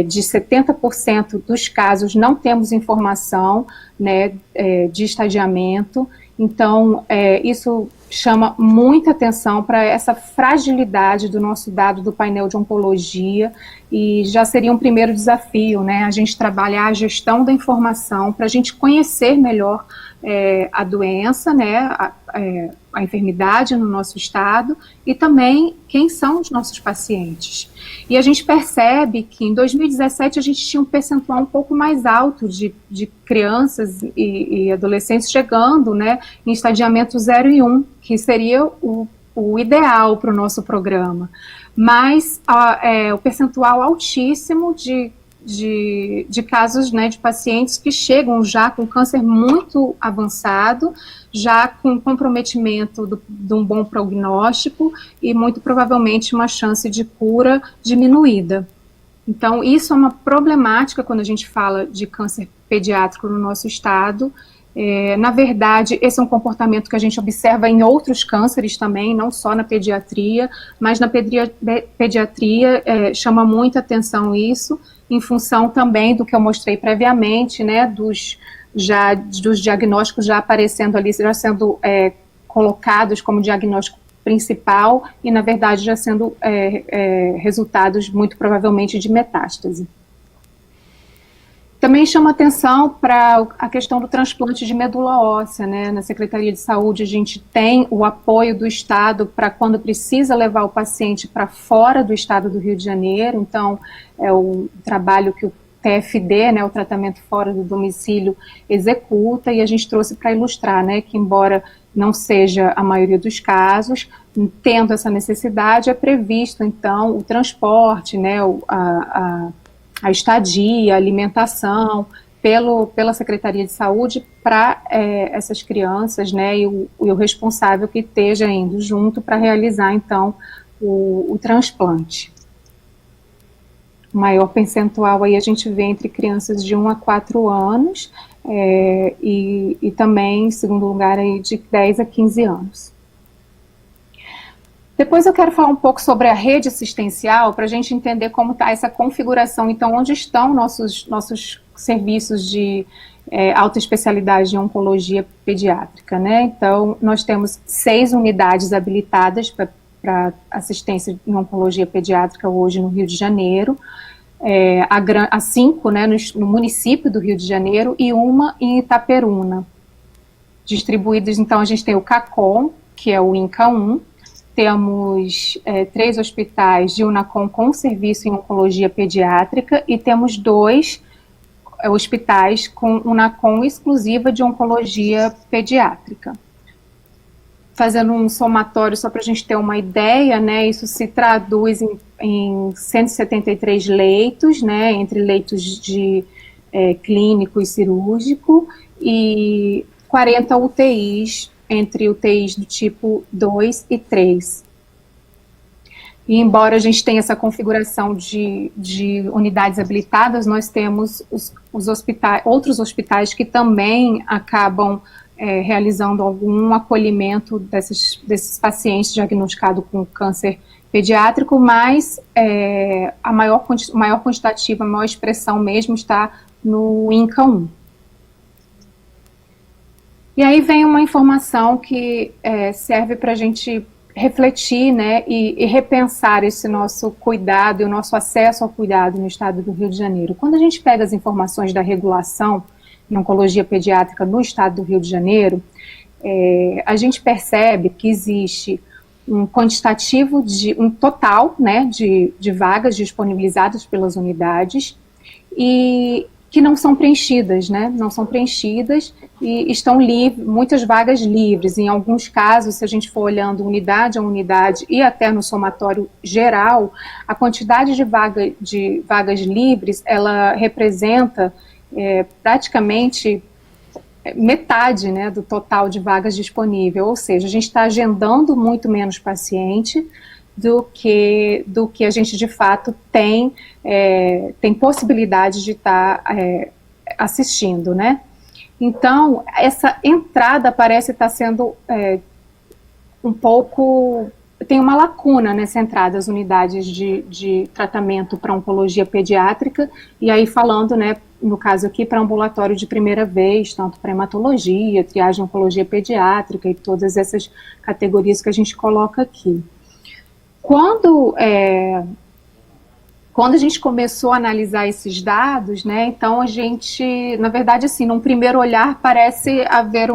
de 70% dos casos não temos informação, né, de estadiamento. Então, isso chama muita atenção para essa fragilidade do nosso dado do painel de oncologia, e já seria um primeiro desafio, né, a gente trabalhar a gestão da informação para a gente conhecer melhor a doença, né, a enfermidade no nosso estado, e também quem são os nossos pacientes. E a gente percebe que em 2017 a gente tinha um percentual um pouco mais alto de crianças e adolescentes chegando, né, em estadiamento 0 e 1, que seria o ideal para o nosso programa. Mas o percentual altíssimo de casos, né, de pacientes que chegam já com câncer muito avançado, já com comprometimento de um bom prognóstico e muito provavelmente uma chance de cura diminuída. Então, isso é uma problemática quando a gente fala de câncer pediátrico no nosso estado. Na verdade, esse é um comportamento que a gente observa em outros cânceres também, não só na pediatria, mas na pediatria chama muita atenção isso, em função também do que eu mostrei previamente, né, dos diagnósticos já aparecendo ali, já sendo colocados como diagnóstico principal e, na verdade, já sendo resultados muito provavelmente de metástase. Também chama atenção para a questão do transplante de medula óssea, né? Na Secretaria de Saúde a gente tem o apoio do Estado para quando precisa levar o paciente para fora do Estado do Rio de Janeiro, então é o trabalho que o TFD, né, o tratamento fora do domicílio, executa, e a gente trouxe para ilustrar, né, que embora não seja a maioria dos casos, tendo essa necessidade, é previsto então o transporte, né, a estadia, a alimentação, pela Secretaria de Saúde para essas crianças, né, e o responsável que esteja indo junto para realizar, então, o transplante. O maior percentual aí a gente vê entre crianças de 1 a 4 anos, e também, em segundo lugar, aí de 10 a 15 anos. Depois eu quero falar um pouco sobre a rede assistencial, para a gente entender como está essa configuração, então, onde estão nossos serviços de alta especialidade em oncologia pediátrica, né? Então, nós temos 6 unidades habilitadas para assistência em oncologia pediátrica hoje no Rio de Janeiro, a 5, né, no município do Rio de Janeiro, e uma em Itaperuna. Distribuídas, então, a gente tem o CACOM, que é o INCA 1, temos 3 hospitais de UNACOM com serviço em oncologia pediátrica, e temos 2 hospitais com UNACOM exclusiva de oncologia pediátrica. Fazendo um somatório só para a gente ter uma ideia, né, isso se traduz em 173 leitos, né, entre leitos de clínico e cirúrgico, e 40 UTIs, entre UTIs do tipo 2 e 3. E embora a gente tenha essa configuração de unidades habilitadas, nós temos outros hospitais que também acabam realizando algum acolhimento desses pacientes diagnosticados com câncer pediátrico, mas a maior quantitativa, a maior expressão mesmo está no INCA 1. E aí vem uma informação que serve para a gente refletir, né, e repensar esse nosso cuidado e o nosso acesso ao cuidado no estado do Rio de Janeiro. Quando a gente pega as informações da regulação em oncologia pediátrica no estado do Rio de Janeiro, a gente percebe que existe um quantitativo, um total, né, de vagas disponibilizadas pelas unidades, e que não são preenchidas, né? Não são preenchidas e estão muitas vagas livres. Em alguns casos, se a gente for olhando unidade a unidade e até no somatório geral, a quantidade de vagas livres, ela representa praticamente metade, né, do total de vagas disponível. Ou seja, a gente está agendando muito menos paciente do que a gente de fato tem possibilidade de estar assistindo, né? Então, essa entrada parece estar sendo tem uma lacuna nessa entrada das unidades de tratamento para oncologia pediátrica, e aí falando, né, no caso aqui, para ambulatório de primeira vez, tanto para hematologia, triagem oncologia pediátrica e todas essas categorias que a gente coloca aqui. Quando a gente começou a analisar esses dados, né, então a gente, na verdade, assim, num primeiro olhar parece haver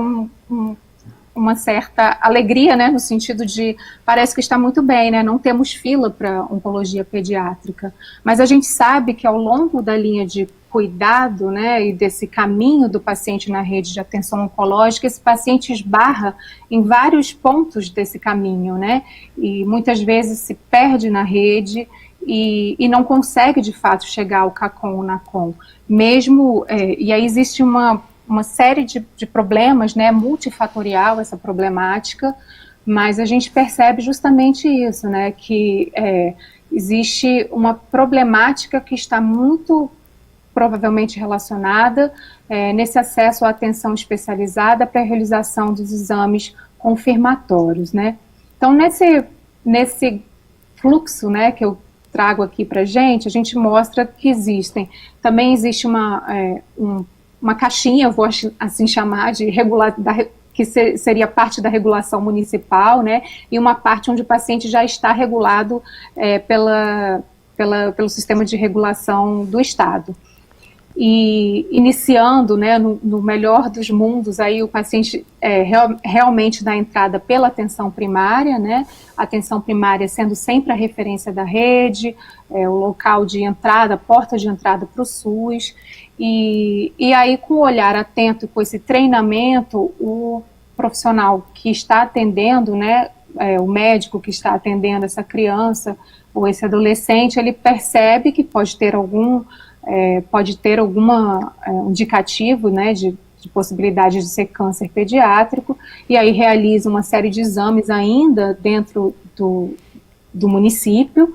uma certa alegria, né, no sentido de, parece que está muito bem, né, não temos fila para oncologia pediátrica, mas a gente sabe que ao longo da linha de cuidado, né, e desse caminho do paciente na rede de atenção oncológica, esse paciente esbarra em vários pontos desse caminho, né, e muitas vezes se perde na rede e não consegue, de fato, chegar ao CACOM ou NACOM, mesmo, e aí existe uma série de problemas, né, multifatorial essa problemática, mas a gente percebe justamente isso, né, que existe uma problemática que está muito provavelmente relacionada nesse acesso à atenção especializada para a realização dos exames confirmatórios, né. Então, nesse fluxo, né, que eu trago aqui para a gente mostra que também existe uma caixinha, eu vou assim chamar, que seria parte da regulação municipal, né, e uma parte onde o paciente já está regulado pelo sistema de regulação do Estado. E iniciando, né, no melhor dos mundos, aí o paciente realmente dá entrada pela atenção primária, né, a atenção primária sendo sempre a referência da rede, o local de entrada, a porta de entrada para o SUS, e aí com o olhar atento, com esse treinamento, o profissional que está atendendo, né, o médico que está atendendo essa criança ou esse adolescente, ele percebe que pode ter algum indicativo, né, de possibilidade de ser câncer pediátrico, e aí realiza uma série de exames ainda dentro do município,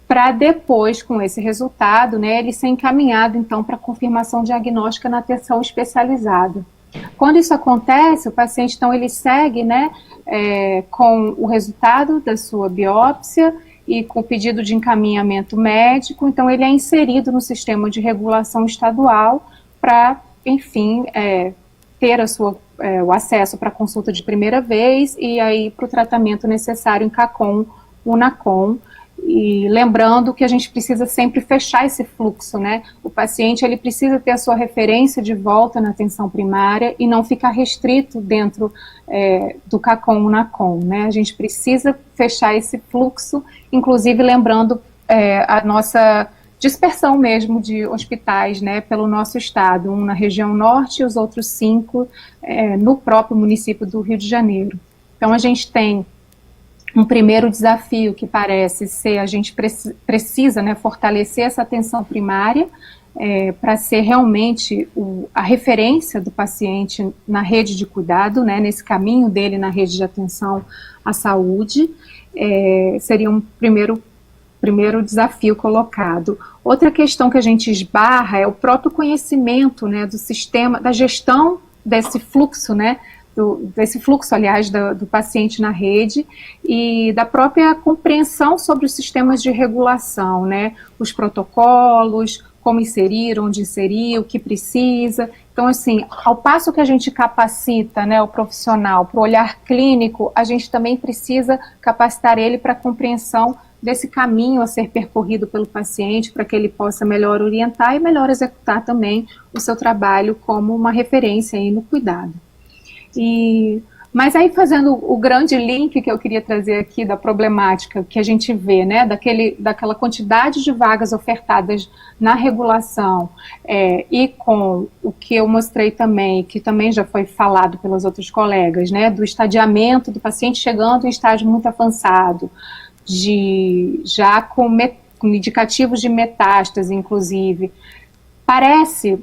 para depois, com esse resultado, né, ele ser encaminhado, então, para confirmação diagnóstica na atenção especializada. Quando isso acontece, o paciente, então, ele segue, né, com o resultado da sua biópsia, e com o pedido de encaminhamento médico, então ele é inserido no sistema de regulação estadual para, enfim, ter o acesso para a consulta de primeira vez e aí para o tratamento necessário em CACOM ou NACOM. E lembrando que a gente precisa sempre fechar esse fluxo, né? O paciente, ele precisa ter a sua referência de volta na atenção primária e não ficar restrito dentro do CACOM ou NACOM, né? A gente precisa fechar esse fluxo, inclusive lembrando a nossa dispersão mesmo de hospitais, né, pelo nosso estado, um na região norte e os outros 5 no próprio município do Rio de Janeiro. Então a gente tem um primeiro desafio que parece ser, a gente precisa, né, fortalecer essa atenção primária para ser realmente a referência do paciente na rede de cuidado, né, nesse caminho dele na rede de atenção à saúde, seria um primeiro desafio colocado. Outra questão que a gente esbarra é o próprio conhecimento, né, do sistema, da gestão desse fluxo, né, aliás, do paciente na rede e da própria compreensão sobre os sistemas de regulação, né, os protocolos, como inserir, onde inserir, o que precisa. Então, assim, ao passo que a gente capacita, né, o profissional para o olhar clínico, a gente também precisa capacitar ele para a compreensão desse caminho a ser percorrido pelo paciente, para que ele possa melhor orientar e melhor executar também o seu trabalho como uma referência aí no cuidado. Mas aí fazendo o grande link que eu queria trazer aqui da problemática que a gente vê, né, daquela quantidade de vagas ofertadas na regulação e com o que eu mostrei também, que também já foi falado pelos outros colegas, né, do estadiamento do paciente chegando em estágio muito avançado, já com indicativos de metástase, inclusive, parece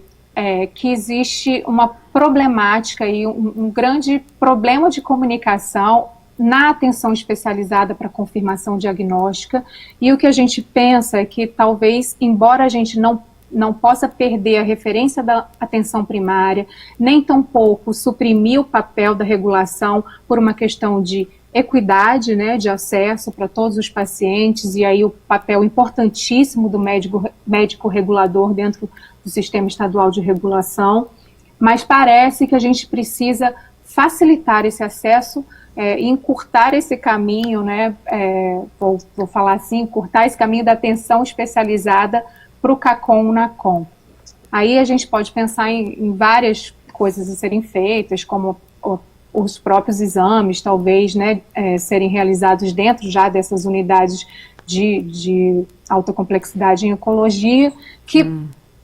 que existe uma problemática e um grande problema de comunicação na atenção especializada para confirmação diagnóstica, e o que a gente pensa é que talvez, embora a gente não possa perder a referência da atenção primária, nem tampouco suprimir o papel da regulação por uma questão de equidade, né, de acesso para todos os pacientes, e aí o papel importantíssimo do médico regulador dentro do sistema estadual de regulação, mas parece que a gente precisa facilitar esse acesso, encurtar esse caminho, né, vou falar assim, encurtar esse caminho da atenção especializada para o CACOM-NACOM. Aí a gente pode pensar em várias coisas a serem feitas, como os próprios exames, talvez, né, serem realizados dentro já dessas unidades de alta complexidade em oncologia, que,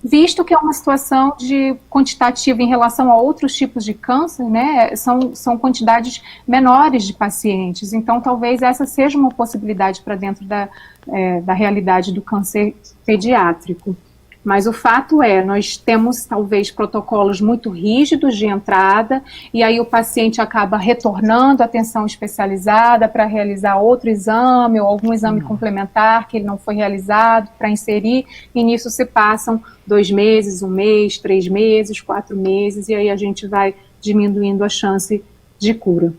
visto que é uma situação de quantitativa em relação a outros tipos de câncer, né, são quantidades menores de pacientes, então talvez essa seja uma possibilidade para dentro da realidade do câncer pediátrico. Mas o fato nós temos talvez protocolos muito rígidos de entrada, e aí o paciente acaba retornando à atenção especializada para realizar outro exame, ou algum exame complementar que ele não foi realizado, para inserir, e nisso se passam 2 meses, 1 mês, 3 meses, 4 meses, e aí a gente vai diminuindo a chance de cura.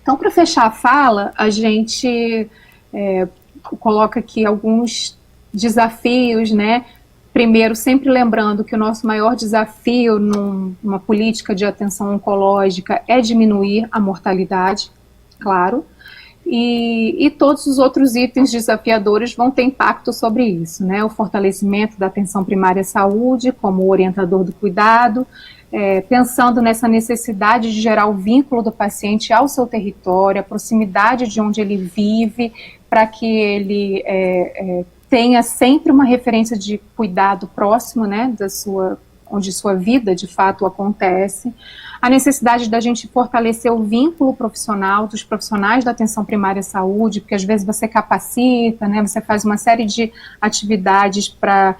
Então, para fechar a fala, a gente coloca aqui alguns desafios, né? Primeiro, sempre lembrando que o nosso maior desafio numa política de atenção oncológica é diminuir a mortalidade, claro, e todos os outros itens desafiadores vão ter impacto sobre isso, né? O fortalecimento da atenção primária à saúde como orientador do cuidado, pensando nessa necessidade de gerar o vínculo do paciente ao seu território, a proximidade de onde ele vive, para que ele tenha sempre uma referência de cuidado próximo, né, onde sua vida de fato acontece, a necessidade da gente fortalecer o vínculo profissional dos profissionais da atenção primária à saúde, porque às vezes você capacita, né, você faz uma série de atividades para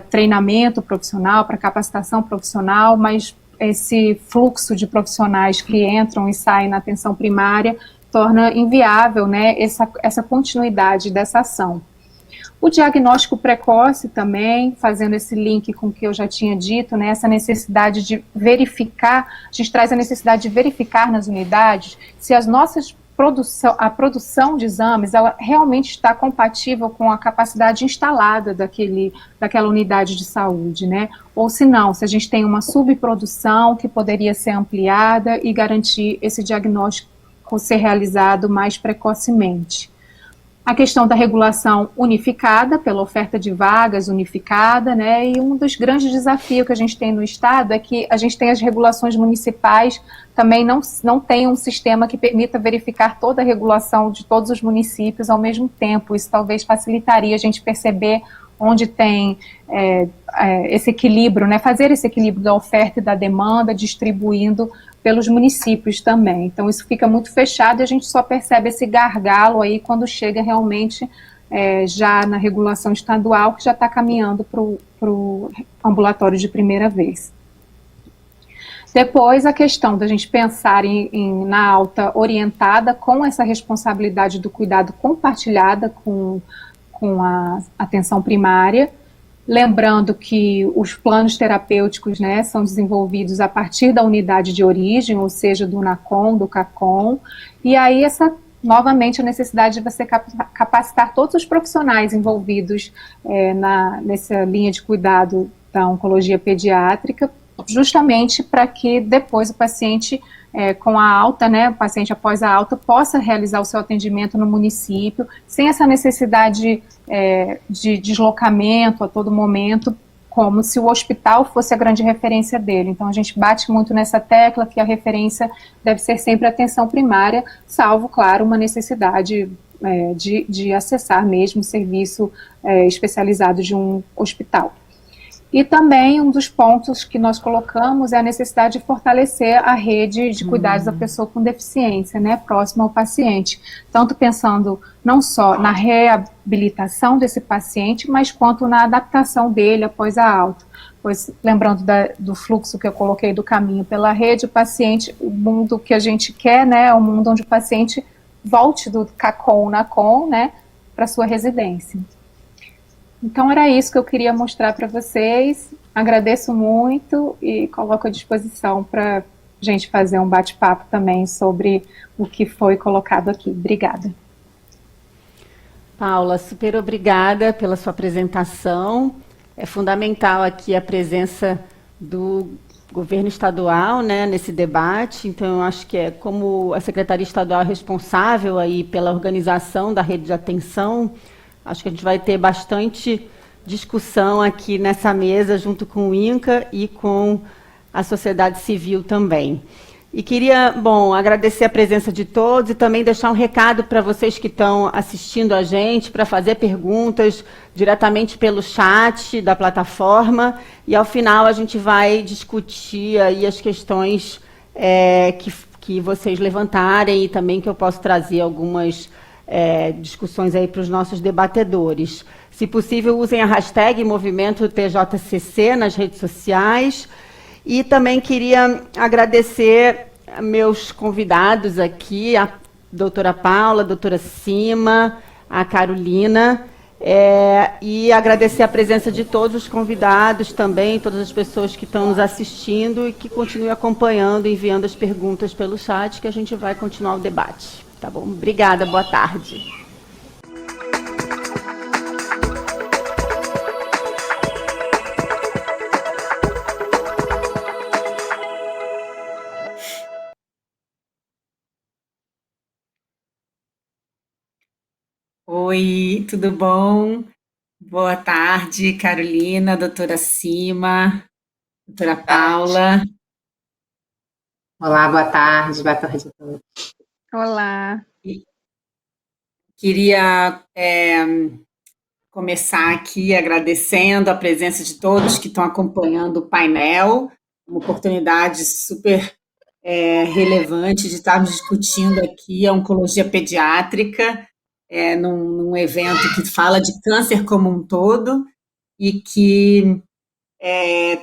treinamento profissional, para capacitação profissional, mas esse fluxo de profissionais que entram e saem na atenção primária torna inviável, né, essa continuidade dessa ação. O diagnóstico precoce também, fazendo esse link com o que eu já tinha dito, né, essa necessidade de verificar, a gente traz a necessidade de verificar nas unidades se a produção de exames, ela realmente está compatível com a capacidade instalada daquela unidade de saúde, né, ou se não, se a gente tem uma subprodução que poderia ser ampliada e garantir esse diagnóstico ser realizado mais precocemente. A questão da regulação unificada, pela oferta de vagas unificada, né, e um dos grandes desafios que a gente tem no Estado é que a gente tem as regulações municipais, também não tem um sistema que permita verificar toda a regulação de todos os municípios ao mesmo tempo. Isso talvez facilitaria a gente perceber onde tem esse equilíbrio, né, fazer esse equilíbrio da oferta e da demanda, distribuindo pelos municípios também. Então isso fica muito fechado e a gente só percebe esse gargalo aí quando chega realmente já na regulação estadual, que já está caminhando para o ambulatório de primeira vez. Depois a questão da gente pensar na alta orientada com essa responsabilidade do cuidado compartilhada com a atenção primária, lembrando que os planos terapêuticos, né, são desenvolvidos a partir da unidade de origem, ou seja, do NACOM, do CACOM, e aí novamente a necessidade de você capacitar todos os profissionais envolvidos nessa linha de cuidado da oncologia pediátrica, justamente para que depois o paciente com a alta, né, o paciente após a alta possa realizar o seu atendimento no município, sem essa necessidade de deslocamento a todo momento, como se o hospital fosse a grande referência dele. Então a gente bate muito nessa tecla que a referência deve ser sempre a atenção primária, salvo, claro, uma necessidade de acessar mesmo o serviço especializado de um hospital. E também um dos pontos que nós colocamos é a necessidade de fortalecer a rede de cuidados da pessoa com deficiência, né, próxima ao paciente. Tanto pensando não só na reabilitação desse paciente, mas quanto na adaptação dele após a alta. Pois, lembrando do fluxo que eu coloquei do caminho pela rede, o paciente, o mundo que a gente quer, né, é um mundo onde o paciente volte do CACOM-NACOM, né, para sua residência. Então era isso que eu queria mostrar para vocês, agradeço muito e coloco à disposição para gente fazer um bate-papo também sobre o que foi colocado aqui. Obrigada. Paula, super obrigada pela sua apresentação. É fundamental aqui a presença do governo estadual, né, nesse debate. Então, eu acho que como a Secretaria Estadual é responsável aí pela organização da rede de atenção, acho que a gente vai ter bastante discussão aqui nessa mesa, junto com o INCA e com a sociedade civil também. E queria, agradecer a presença de todos e também deixar um recado para vocês que estão assistindo a gente, para fazer perguntas diretamente pelo chat da plataforma. E, ao final, a gente vai discutir aí as questões que vocês levantarem e também que eu posso trazer algumas discussões aí para os nossos debatedores. Se possível, usem a hashtag Movimento TJCC nas redes sociais. E também queria agradecer meus convidados aqui, a doutora Paula, a doutora Sima, a Carolina, e agradecer a presença de todos os convidados também, todas as pessoas que estão nos assistindo e que continuem acompanhando, enviando as perguntas pelo chat, que a gente vai continuar o debate. Tá bom? Obrigada, boa tarde. Oi, tudo bom? Boa tarde, Carolina, doutora Sima, doutora Paula. Olá, boa tarde a todos. Olá. Queria começar aqui agradecendo a presença de todos que estão acompanhando o painel, uma oportunidade super relevante de estarmos discutindo aqui a oncologia pediátrica, num evento que fala de câncer como um todo e que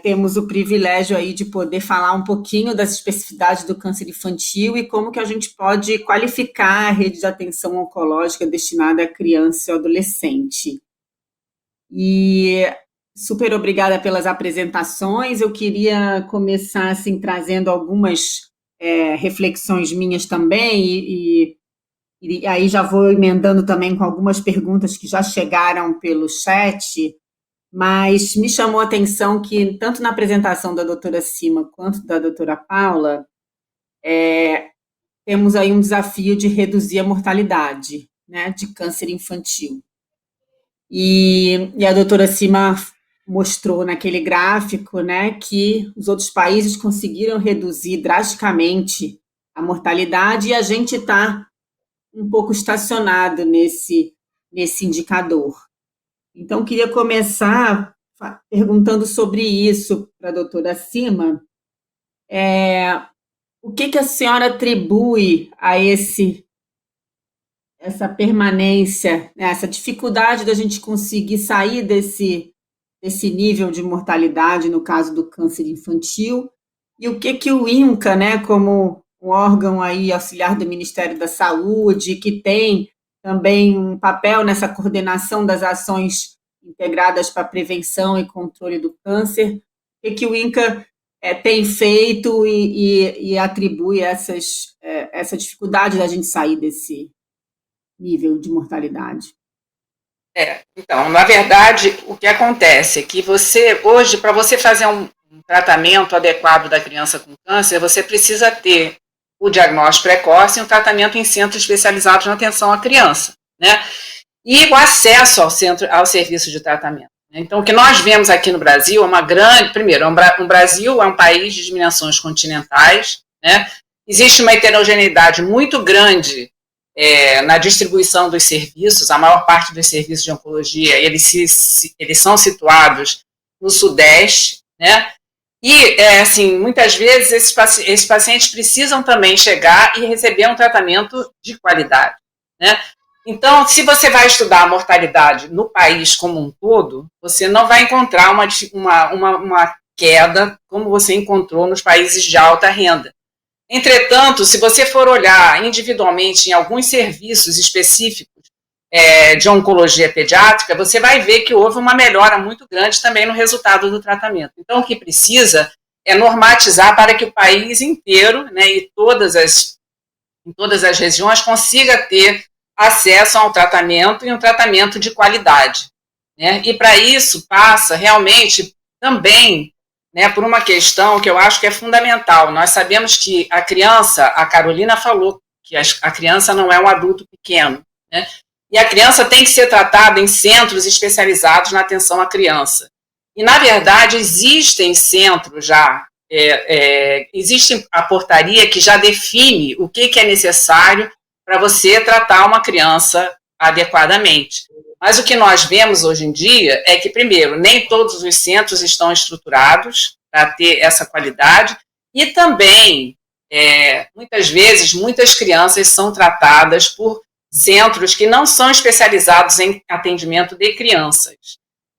temos o privilégio aí de poder falar um pouquinho das especificidades do câncer infantil e como que a gente pode qualificar a rede de atenção oncológica destinada a criança e adolescente. E super obrigada pelas apresentações. Eu queria começar assim, trazendo algumas reflexões minhas também e aí já vou emendando também com algumas perguntas que já chegaram pelo chat, mas me chamou a atenção que, tanto na apresentação da doutora Sima quanto da doutora Paula, temos aí um desafio de reduzir a mortalidade, né, de câncer infantil. E a doutora Sima mostrou naquele gráfico, né, que os outros países conseguiram reduzir drasticamente a mortalidade e a gente está um pouco estacionado nesse indicador. Então, queria começar perguntando sobre isso para a doutora Sima. O que a senhora atribui a essa permanência, né, essa dificuldade da gente conseguir sair desse nível de mortalidade, no caso do câncer infantil, e o que o INCA, né, como um órgão aí auxiliar do Ministério da Saúde, que tem também um papel nessa coordenação das ações integradas para a prevenção e controle do câncer, o que o INCA tem feito e atribui essa dificuldade da gente sair desse nível de mortalidade? Então, na verdade, o que acontece é que hoje, para você fazer um tratamento adequado da criança com câncer, você precisa ter o diagnóstico precoce e um tratamento em centros especializados na atenção à criança, né? E o acesso ao serviço de tratamento. Então, o que nós vemos aqui no Brasil é primeiro, o Brasil é um país de dimensões continentais, né? Existe uma heterogeneidade muito grande na distribuição dos serviços. A maior parte dos serviços de oncologia, eles são situados no Sudeste, né? E, assim, muitas vezes esses pacientes precisam também chegar e receber um tratamento de qualidade, né? Então, se você vai estudar a mortalidade no país como um todo, você não vai encontrar uma queda como você encontrou nos países de alta renda. Entretanto, se você for olhar individualmente em alguns serviços específicos de oncologia pediátrica, você vai ver que houve uma melhora muito grande também no resultado do tratamento. Então, o que precisa normatizar para que o país inteiro, né, e em todas as regiões consiga ter acesso a um tratamento e um tratamento de qualidade, né? E para isso passa realmente também, né, por uma questão que eu acho que é fundamental. Nós sabemos que a criança, a Carolina falou que a criança não é um adulto pequeno, né? E a criança tem que ser tratada em centros especializados na atenção à criança. E, na verdade, existem centros já, existe a portaria que já define o que é necessário para você tratar uma criança adequadamente. Mas o que nós vemos hoje em dia é que, primeiro, nem todos os centros estão estruturados para ter essa qualidade e também, muitas vezes, muitas crianças são tratadas por centros que não são especializados em atendimento de crianças.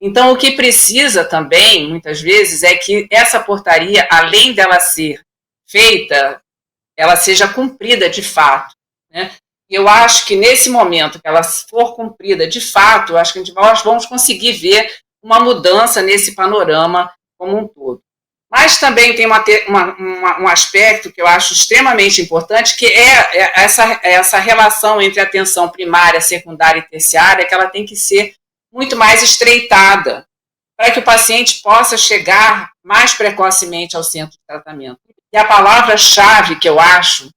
Então, o que precisa também, muitas vezes, é que essa portaria, além dela ser feita, ela seja cumprida de fato, né? E eu acho que nesse momento que ela for cumprida de fato, eu acho que nós vamos conseguir ver uma mudança nesse panorama como um todo. Mas também tem um aspecto que eu acho extremamente importante, que é essa relação entre atenção primária, secundária e terciária, que ela tem que ser muito mais estreitada, para que o paciente possa chegar mais precocemente ao centro de tratamento. E a palavra-chave que eu acho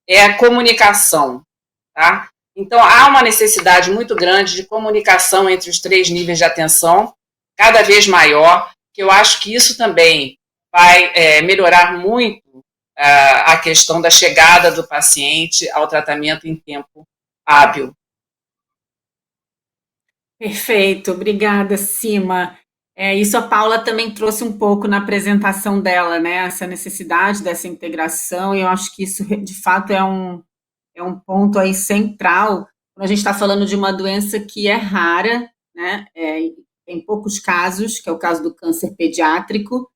é a comunicação, tá? Então, há uma necessidade muito grande de comunicação entre os 3 níveis de atenção, cada vez maior, que eu acho que isso também vai melhorar muito a questão da chegada do paciente ao tratamento em tempo hábil. Perfeito, obrigada, Sima. Isso a Paula também trouxe um pouco na apresentação dela, né? Essa necessidade dessa integração, e eu acho que isso, de fato, é um ponto aí central, quando a gente está falando de uma doença que é rara, né? Tem poucos casos, que é o caso do câncer pediátrico,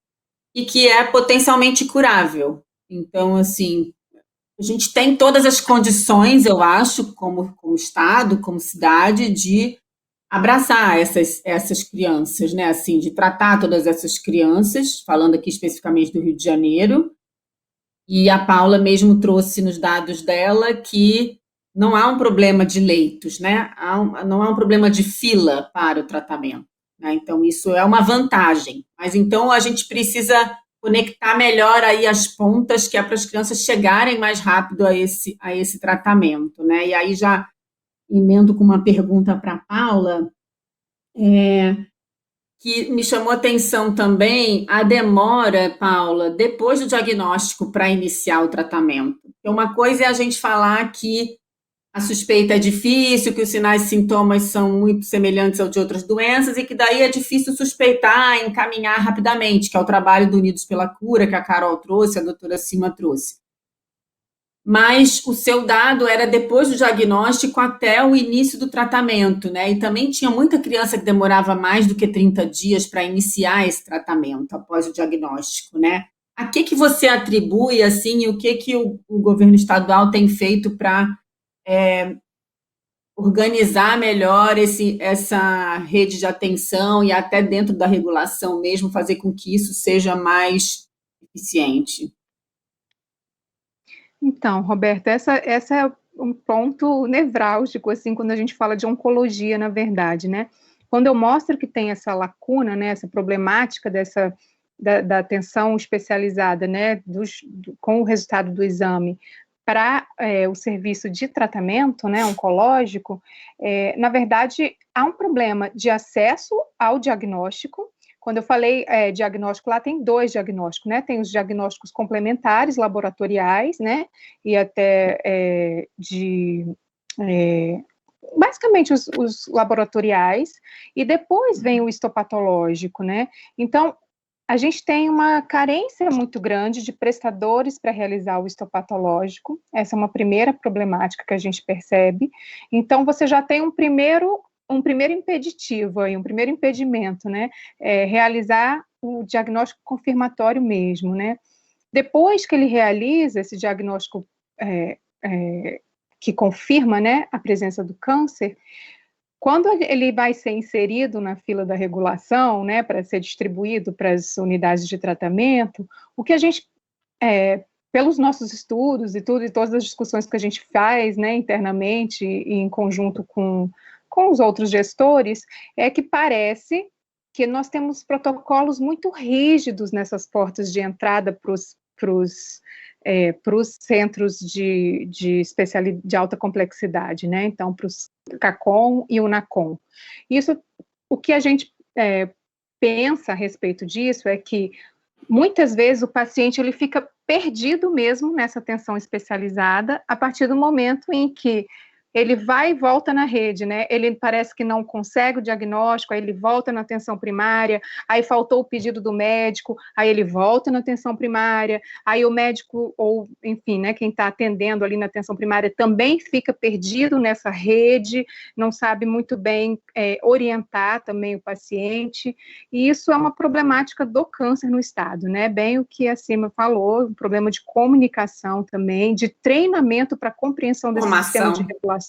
e que é potencialmente curável. Então, assim, a gente tem todas as condições, eu acho, como Estado, como cidade, de abraçar essas crianças, né? Assim, de tratar todas essas crianças, falando aqui especificamente do Rio de Janeiro. E a Paula mesmo trouxe nos dados dela que não há um problema de leitos, né? Não há um problema de fila para o tratamento, né? Então, isso é uma vantagem. Mas, então, a gente precisa conectar melhor aí as pontas, que é para as crianças chegarem mais rápido a esse tratamento, né? E aí já emendo com uma pergunta para a Paula, que me chamou a atenção também a demora, Paula, depois do diagnóstico para iniciar o tratamento. Porque uma coisa é a gente falar que a suspeita é difícil, que os sinais e sintomas são muito semelhantes aos de outras doenças e que daí é difícil suspeitar e encaminhar rapidamente, que é o trabalho do Unidos pela Cura, que a Carol trouxe, a doutora Sima trouxe. Mas o seu dado era depois do diagnóstico até o início do tratamento, né? E também tinha muita criança que demorava mais do que 30 dias para iniciar esse tratamento após o diagnóstico, né? A que você atribui, assim, e o que o governo estadual tem feito para organizar melhor essa rede de atenção e até dentro da regulação mesmo, fazer com que isso seja mais eficiente? Então, Roberta, essa é um ponto nevrálgico, assim, quando a gente fala de oncologia, na verdade, né? Quando eu mostro que tem essa lacuna, né, essa problemática da atenção especializada, né, com o resultado do exame, para o serviço de tratamento, né, oncológico, na verdade, há um problema de acesso ao diagnóstico. Quando eu falei diagnóstico, lá tem 2 diagnósticos, né? Tem os diagnósticos complementares, laboratoriais, né? E até basicamente os laboratoriais, e depois vem o histopatológico, né? Então, a gente tem uma carência muito grande de prestadores para realizar o histopatológico. Essa é uma primeira problemática que a gente percebe. Então, você já tem um primeiro impeditivo aí, um primeiro impedimento, né? Realizar o diagnóstico confirmatório mesmo, né? Depois que ele realiza esse diagnóstico que confirma, né, a presença do câncer, quando ele vai ser inserido na fila da regulação, né, para ser distribuído para as unidades de tratamento, o que a gente, pelos nossos estudos e tudo, e todas as discussões que a gente faz, né, internamente e em conjunto com os outros gestores, é que parece que nós temos protocolos muito rígidos nessas portas de entrada para os centros de alta complexidade, né? Então, para os CACOM e o NACOM. Isso, o que a gente pensa a respeito disso é que, muitas vezes, o paciente ele fica perdido mesmo nessa atenção especializada a partir do momento em que ele vai e volta na rede, né? Ele parece que não consegue o diagnóstico, aí ele volta na atenção primária, aí faltou o pedido do médico, aí ele volta na atenção primária, aí o médico, ou enfim, né, quem está atendendo ali na atenção primária também fica perdido nessa rede, não sabe muito bem orientar também o paciente, e isso é uma problemática do câncer no estado, né? Bem o que a Sima falou, um problema de comunicação também, de treinamento para compreensão desse sistema de regulação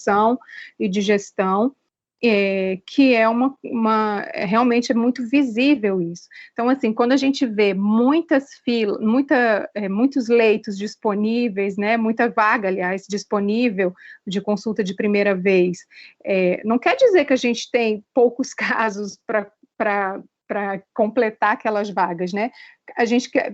e de gestão, que é realmente é muito visível isso. Então, assim, quando a gente vê muitas filas, muitos leitos disponíveis, né, muita vaga, aliás, disponível de consulta de primeira vez, não quer dizer que a gente tem poucos casos para completar aquelas vagas, né?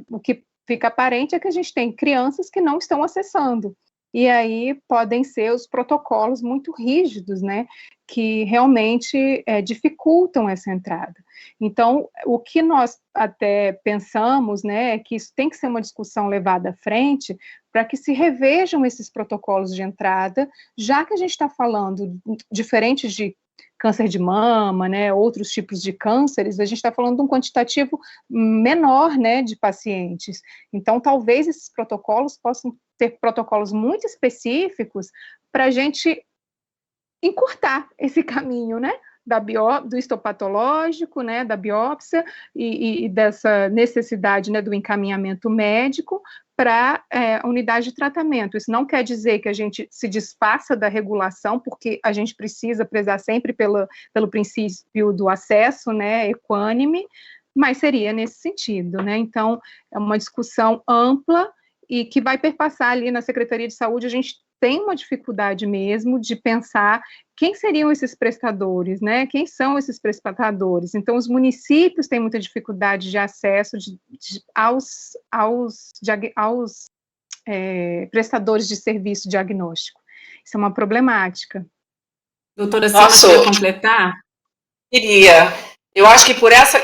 O que fica aparente é que a gente tem crianças que não estão acessando. E aí podem ser os protocolos muito rígidos, né, que realmente dificultam essa entrada. Então, o que nós até pensamos, né, é que isso tem que ser uma discussão levada à frente para que se revejam esses protocolos de entrada, já que a gente está falando, diferente de câncer de mama, né, outros tipos de cânceres, a gente está falando de um quantitativo menor, né, de pacientes. Então, talvez esses protocolos possam ter protocolos muito específicos para a gente encurtar esse caminho, né, do histopatológico, né, da biópsia e dessa necessidade, né, do encaminhamento médico para a unidade de tratamento. Isso não quer dizer que a gente se desfaça da regulação, porque a gente precisa prezar sempre pelo princípio do acesso, né, equânime, mas seria nesse sentido, né? Então, é uma discussão ampla e que vai perpassar ali na Secretaria de Saúde. A gente tem uma dificuldade mesmo de pensar quem seriam esses prestadores, né? Quem são esses prestadores? Então, os municípios têm muita dificuldade de acesso aos prestadores de serviço diagnóstico. Isso é uma problemática. Doutora Silvia, quer completar? Queria. Eu acho que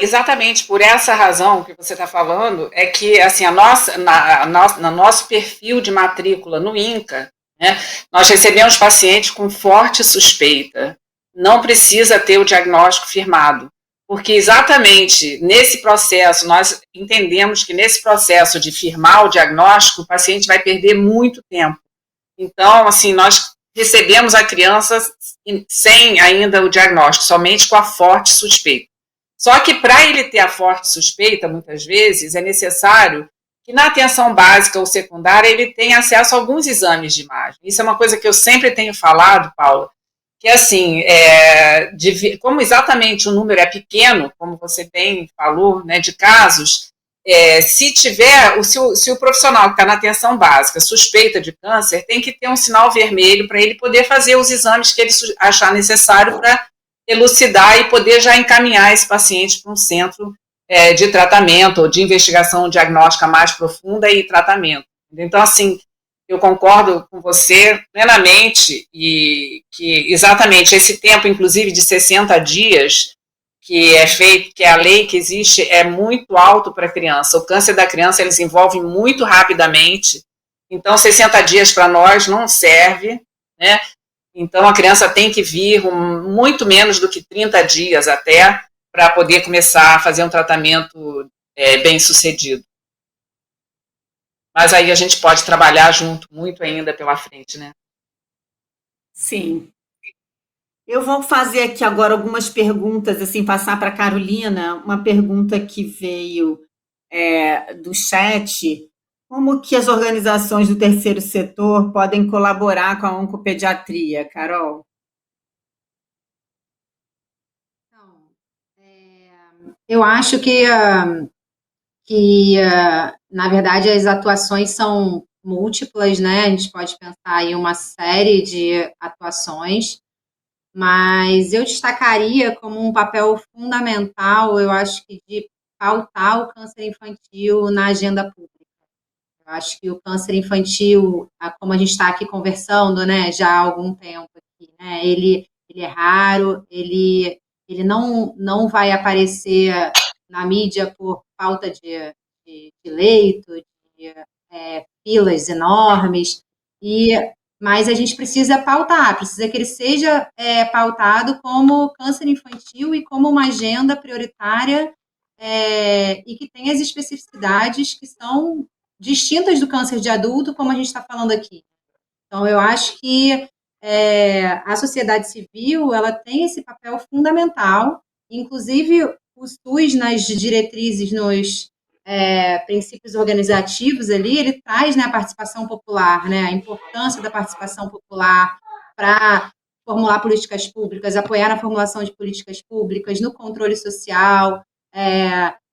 exatamente por essa razão que você está falando, é que assim, no nosso perfil de matrícula no INCA, né, nós recebemos pacientes com forte suspeita. Não precisa ter o diagnóstico firmado, porque exatamente nesse processo, nós entendemos que nesse processo de firmar o diagnóstico, o paciente vai perder muito tempo. Então, assim, nós recebemos a criança sem ainda o diagnóstico, somente com a forte suspeita. Só que para ele ter a forte suspeita, muitas vezes, é necessário que na atenção básica ou secundária ele tenha acesso a alguns exames de imagem. Isso é uma coisa que eu sempre tenho falado, Paula, que assim, como exatamente o número é pequeno, como você bem falou, né, de casos, se o profissional que está na atenção básica suspeita de câncer, tem que ter um sinal vermelho para ele poder fazer os exames que ele achar necessário para elucidar e poder já encaminhar esse paciente para um centro de tratamento ou de investigação diagnóstica mais profunda e tratamento. Então, assim, eu concordo com você plenamente e que exatamente esse tempo, inclusive de 60 dias, que é a lei que existe, é muito alto para a criança. O câncer da criança, ele se desenvolve muito rapidamente, então 60 dias para nós não serve, né? Então a criança tem que vir muito menos do que 30 dias até para poder começar a fazer um tratamento bem sucedido. Mas aí a gente pode trabalhar junto muito ainda pela frente, né? Sim. Eu vou fazer aqui agora algumas perguntas, assim, passar para a Carolina, uma pergunta que veio do chat. Como que as organizações do terceiro setor podem colaborar com a oncopediatria, Carol? Eu acho na verdade, as atuações são múltiplas, né? A gente pode pensar em uma série de atuações, mas eu destacaria como um papel fundamental, eu acho que de pautar o câncer infantil na agenda pública. Eu acho que o câncer infantil, como a gente está aqui conversando, né, já há algum tempo aqui, né, ele é raro, ele não vai aparecer na mídia por falta de leito, de filas enormes, mas a gente precisa pautar, precisa que ele seja pautado como câncer infantil e como uma agenda prioritária e que tem as especificidades que são distintas do câncer de adulto, como a gente está falando aqui. Então, eu acho que a sociedade civil ela tem esse papel fundamental, inclusive o SUS nas diretrizes, nos princípios organizativos ali, ele traz, né, a participação popular, né, a importância da participação popular para formular políticas públicas, apoiar na formulação de políticas públicas, no controle social,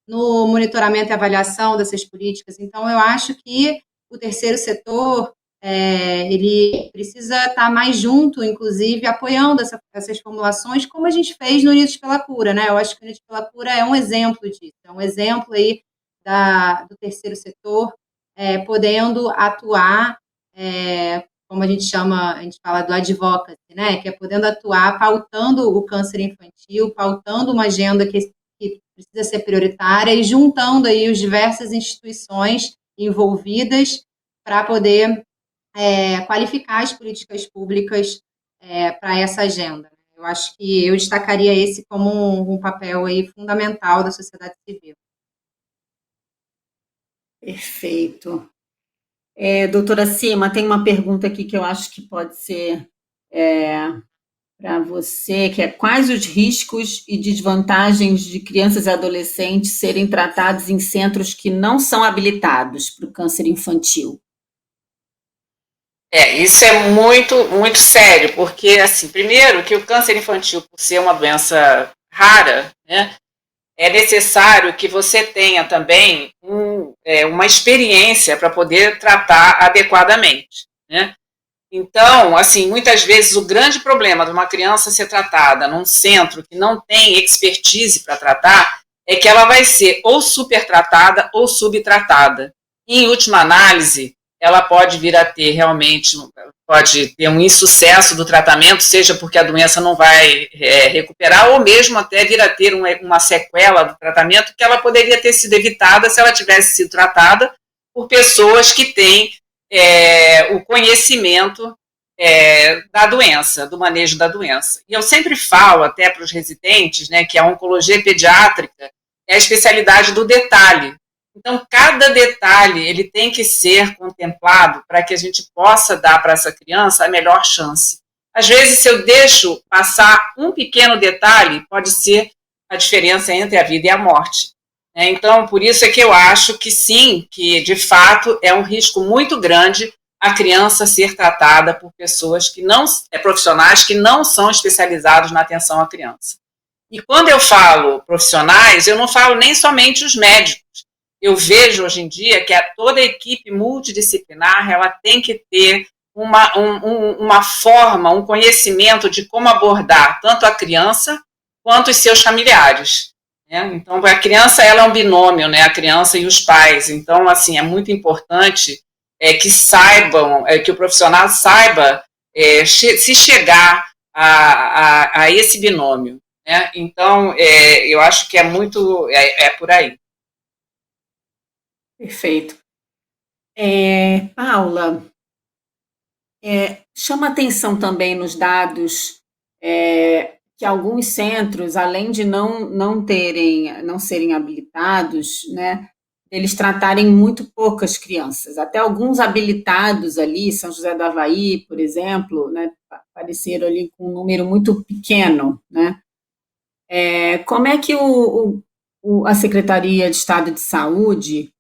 no monitoramento e avaliação dessas políticas. Então, eu acho que o terceiro setor ele precisa estar mais junto, inclusive, apoiando essas formulações, como a gente fez no Unidos pela Cura, né? Eu acho que o Unidos pela Cura é um exemplo disso, é um exemplo aí do terceiro setor, podendo atuar, como a gente chama, a gente fala do advocacy, né? Que é podendo atuar pautando o câncer infantil, pautando uma agenda que precisa ser prioritária e juntando aí as diversas instituições envolvidas para poder qualificar as políticas públicas para essa agenda. Eu acho que eu destacaria esse como um papel aí fundamental da sociedade civil. Perfeito. Doutora Cima, tem uma pergunta aqui que eu acho que pode ser para você, que é quais os riscos e desvantagens de crianças e adolescentes serem tratados em centros que não são habilitados para o câncer infantil? Isso é muito, muito sério, porque, assim, primeiro, que o câncer infantil, por ser uma doença rara, né, é necessário que você tenha também uma experiência para poder tratar adequadamente, né? Então, assim, muitas vezes o grande problema de uma criança ser tratada num centro que não tem expertise para tratar é que ela vai ser ou supertratada ou subtratada. E, em última análise, ela pode vir a ter realmente, pode ter um insucesso do tratamento, seja porque a doença não vai recuperar, ou mesmo até vir a ter uma sequela do tratamento que ela poderia ter sido evitada se ela tivesse sido tratada por pessoas que têm o conhecimento da doença, do manejo da doença. E eu sempre falo até para os residentes, né, que a oncologia pediátrica é a especialidade do detalhe. Então, cada detalhe ele tem que ser contemplado para que a gente possa dar para essa criança a melhor chance. Às vezes, se eu deixo passar um pequeno detalhe, pode ser a diferença entre a vida e a morte. Então, por isso é que eu acho que sim, que de fato é um risco muito grande a criança ser tratada por pessoas que não, profissionais que não são especializados na atenção à criança. E quando eu falo profissionais, eu não falo nem somente os médicos. Eu vejo hoje em dia que toda a equipe multidisciplinar ela tem que ter uma forma, um conhecimento de como abordar tanto a criança quanto os seus familiares. Então, a criança ela é um binômio, né? A criança e os pais. Então, assim, é muito importante que saibam, que o profissional saiba se chegar a esse binômio. Né? Então, eu acho que é muito por aí. Perfeito. Paula, chama atenção também nos dados que alguns centros, além de não serem habilitados, né, eles tratarem muito poucas crianças. Até alguns habilitados ali, São José do Avaí, por exemplo, né, apareceram ali com um número muito pequeno. Né? Como é que a Secretaria de Estado de Saúde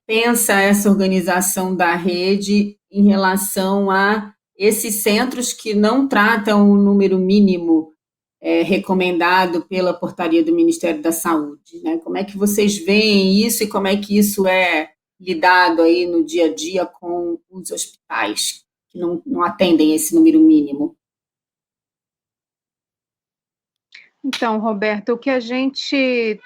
pensa essa organização da rede em relação a esses centros que não tratam o número mínimo recomendado pela portaria do Ministério da Saúde, né? Como é que vocês veem isso e como é que isso é lidado aí no dia a dia com os hospitais que não atendem esse número mínimo? Então, Roberto, o que a gente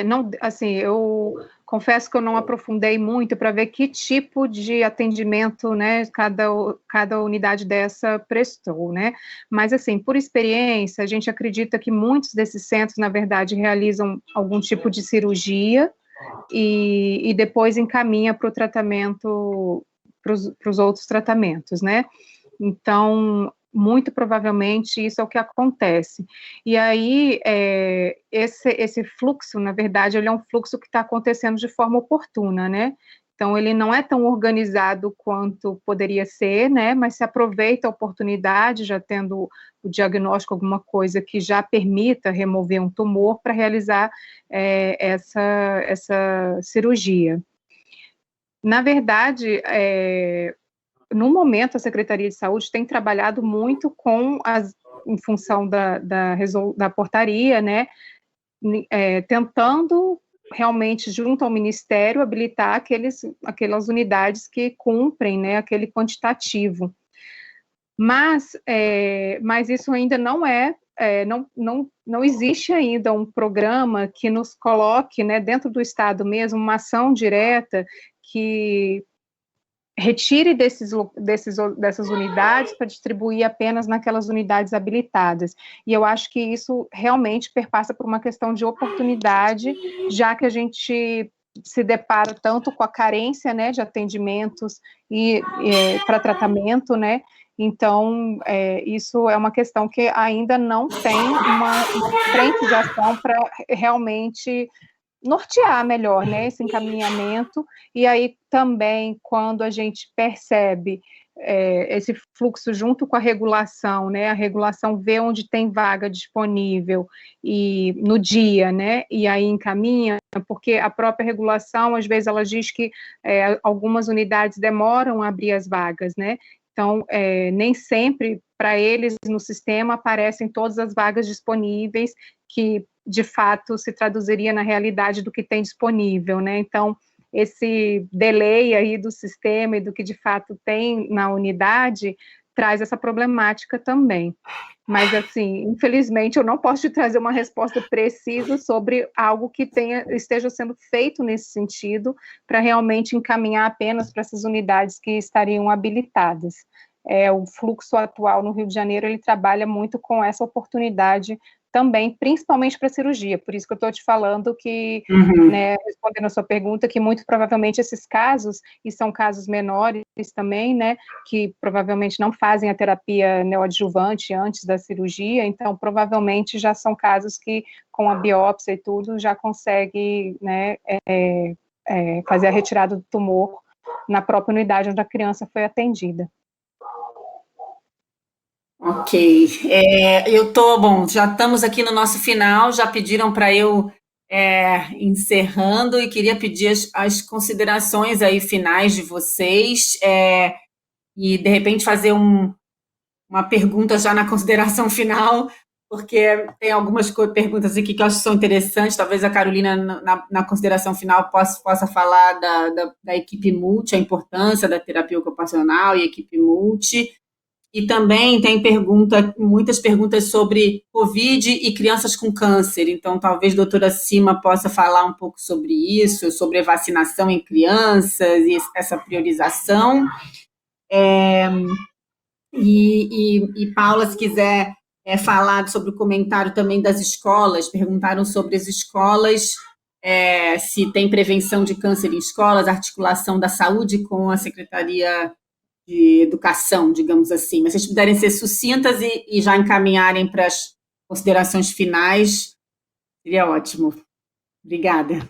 não, assim, eu confesso que eu não aprofundei muito para ver que tipo de atendimento, né, cada unidade dessa prestou, né? Mas, assim, por experiência, a gente acredita que muitos desses centros, na verdade, realizam algum tipo de cirurgia e depois encaminha para o tratamento, para os outros tratamentos, né? Então, muito provavelmente isso é o que acontece. E aí, esse fluxo, na verdade, ele é um fluxo que está acontecendo de forma oportuna, né? Então, ele não é tão organizado quanto poderia ser, né? Mas se aproveita a oportunidade, já tendo o diagnóstico, alguma coisa que já permita remover um tumor para realizar essa cirurgia. Na verdade, no momento, a Secretaria de Saúde tem trabalhado muito em função da portaria, né, tentando realmente, junto ao Ministério, habilitar aquelas unidades que cumprem, né, aquele quantitativo. Mas isso ainda não existe ainda um programa que nos coloque, né, dentro do Estado mesmo, uma ação direta que retire dessas unidades para distribuir apenas naquelas unidades habilitadas. E eu acho que isso realmente perpassa por uma questão de oportunidade, já que a gente se depara tanto com a carência, né, de atendimentos para tratamento, né? Então, isso é uma questão que ainda não tem uma frente de ação para realmente nortear melhor, né, esse encaminhamento, e aí também quando a gente percebe esse fluxo junto com a regulação, né, a regulação vê onde tem vaga disponível e no dia, né, e aí encaminha, porque a própria regulação, às vezes ela diz que algumas unidades demoram a abrir as vagas, né, então nem sempre para eles no sistema aparecem todas as vagas disponíveis que de fato se traduziria na realidade do que tem disponível, né? Então, esse delay aí do sistema e do que de fato tem na unidade traz essa problemática também. Mas, assim, infelizmente, eu não posso te trazer uma resposta precisa sobre algo que esteja sendo feito nesse sentido, para realmente encaminhar apenas para essas unidades que estariam habilitadas. O fluxo atual no Rio de Janeiro, ele trabalha muito com essa oportunidade também, principalmente para cirurgia, por isso que eu estou te falando que, né, respondendo a sua pergunta, que muito provavelmente esses casos, e são casos menores também, né, que provavelmente não fazem a terapia neoadjuvante antes da cirurgia, então provavelmente já são casos que com a biópsia e tudo já consegue, né, fazer a retirada do tumor na própria unidade onde a criança foi atendida. Ok, já estamos aqui no nosso final, já pediram para eu encerrando e queria pedir as considerações aí finais de vocês e de repente fazer uma pergunta já na consideração final, porque tem algumas perguntas aqui que eu acho que são interessantes, talvez a Carolina na consideração final possa falar da equipe multi, a importância da terapia ocupacional e equipe multi. E também tem muitas perguntas sobre Covid e crianças com câncer, então talvez a doutora Sima possa falar um pouco sobre isso, sobre a vacinação em crianças e essa priorização. E Paula, se quiser falar sobre o comentário também das escolas, perguntaram sobre as escolas, se tem prevenção de câncer em escolas, articulação da saúde com a Secretaria de Educação, digamos assim. Mas se vocês puderem ser sucintas e já encaminharem para as considerações finais, seria ótimo. Obrigada.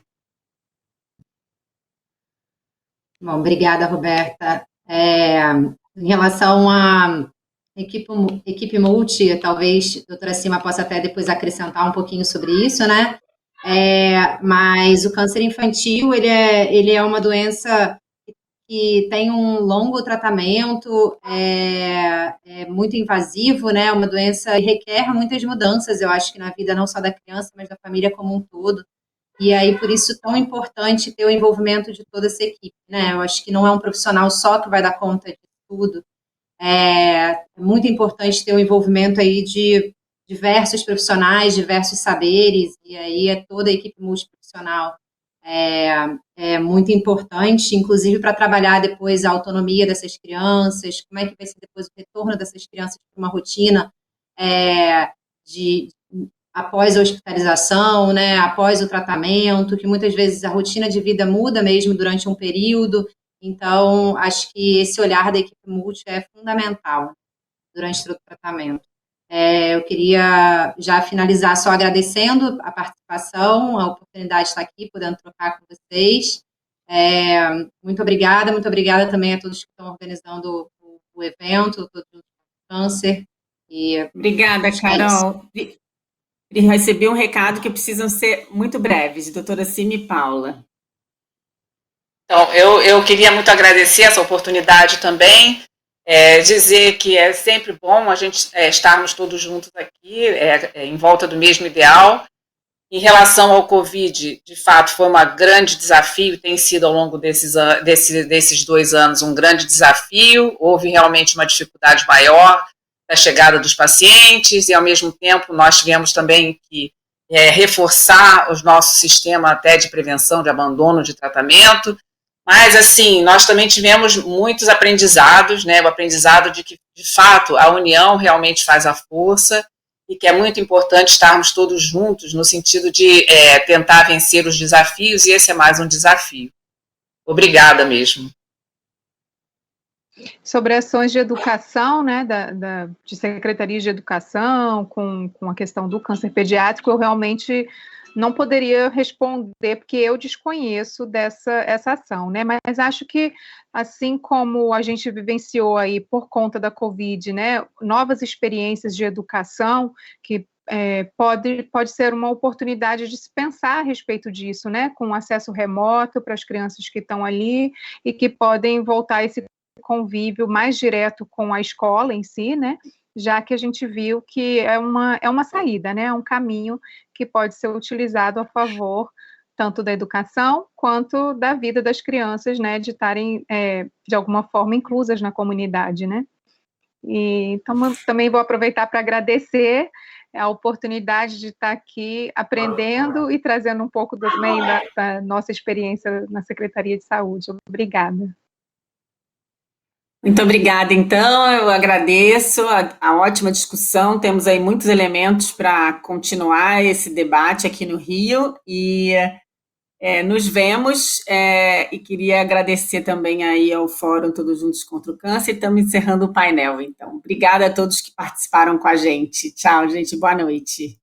Bom, obrigada, Roberta. Em relação à equipe multi, talvez a doutora Sima possa até depois acrescentar um pouquinho sobre isso, né? Mas o câncer infantil, ele é uma doença que tem um longo tratamento, é muito invasivo, né? Uma doença que requer muitas mudanças, eu acho que na vida não só da criança, mas da família como um todo. E aí, por isso, tão importante ter o envolvimento de toda essa equipe, né? Eu acho que não é um profissional só que vai dar conta de tudo. É muito importante ter o envolvimento aí de diversos profissionais, diversos saberes, e aí é toda a equipe multiprofissional. É muito importante, inclusive para trabalhar depois a autonomia dessas crianças, como é que vai ser depois o retorno dessas crianças para uma rotina de após a hospitalização, né, após o tratamento, que muitas vezes a rotina de vida muda mesmo durante um período. Então, acho que esse olhar da equipe multi é fundamental durante todo o tratamento. Eu queria já finalizar só agradecendo a participação, a oportunidade de estar aqui, podendo trocar com vocês. Muito obrigada também a todos que estão organizando o evento, todos o câncer. Obrigada, Carol. E recebi um recado que precisam ser muito breves, doutora Cime e Paula. Então, eu queria muito agradecer essa oportunidade também, dizer que é sempre bom a gente estarmos todos juntos aqui, em volta do mesmo ideal. Em relação ao Covid, de fato, foi um grande desafio, tem sido ao longo desses 2 anos um grande desafio, houve realmente uma dificuldade maior da chegada dos pacientes e, ao mesmo tempo, nós tivemos também que reforçar o nosso sistema até de prevenção de abandono de tratamento, mas, assim, nós também tivemos muitos aprendizados, né, o aprendizado de que, de fato, a união realmente faz a força e que é muito importante estarmos todos juntos no sentido de tentar vencer os desafios, e esse é mais um desafio. Obrigada mesmo. Sobre ações de educação, né, de secretarias de educação, com a questão do câncer pediátrico, eu realmente não poderia responder, porque eu desconheço essa ação, né, mas acho que, assim como a gente vivenciou aí por conta da Covid, né, novas experiências de educação, que pode ser uma oportunidade de se pensar a respeito disso, né, com acesso remoto para as crianças que estão ali e que podem voltar a esse convívio mais direto com a escola em si, né, já que a gente viu que é uma saída, né, é um caminho que pode ser utilizado a favor tanto da educação quanto da vida das crianças, né, de estarem, de alguma forma, inclusas na comunidade, né. E, então, também vou aproveitar para agradecer a oportunidade de estar aqui aprendendo e trazendo um pouco também da nossa experiência na Secretaria de Saúde. Obrigada. Muito obrigada, então, eu agradeço a ótima discussão, temos aí muitos elementos para continuar esse debate aqui no Rio, e nos vemos, e queria agradecer também aí ao Fórum Todos Juntos contra o Câncer, e estamos encerrando o painel, então. Obrigada a todos que participaram com a gente. Tchau, gente, boa noite.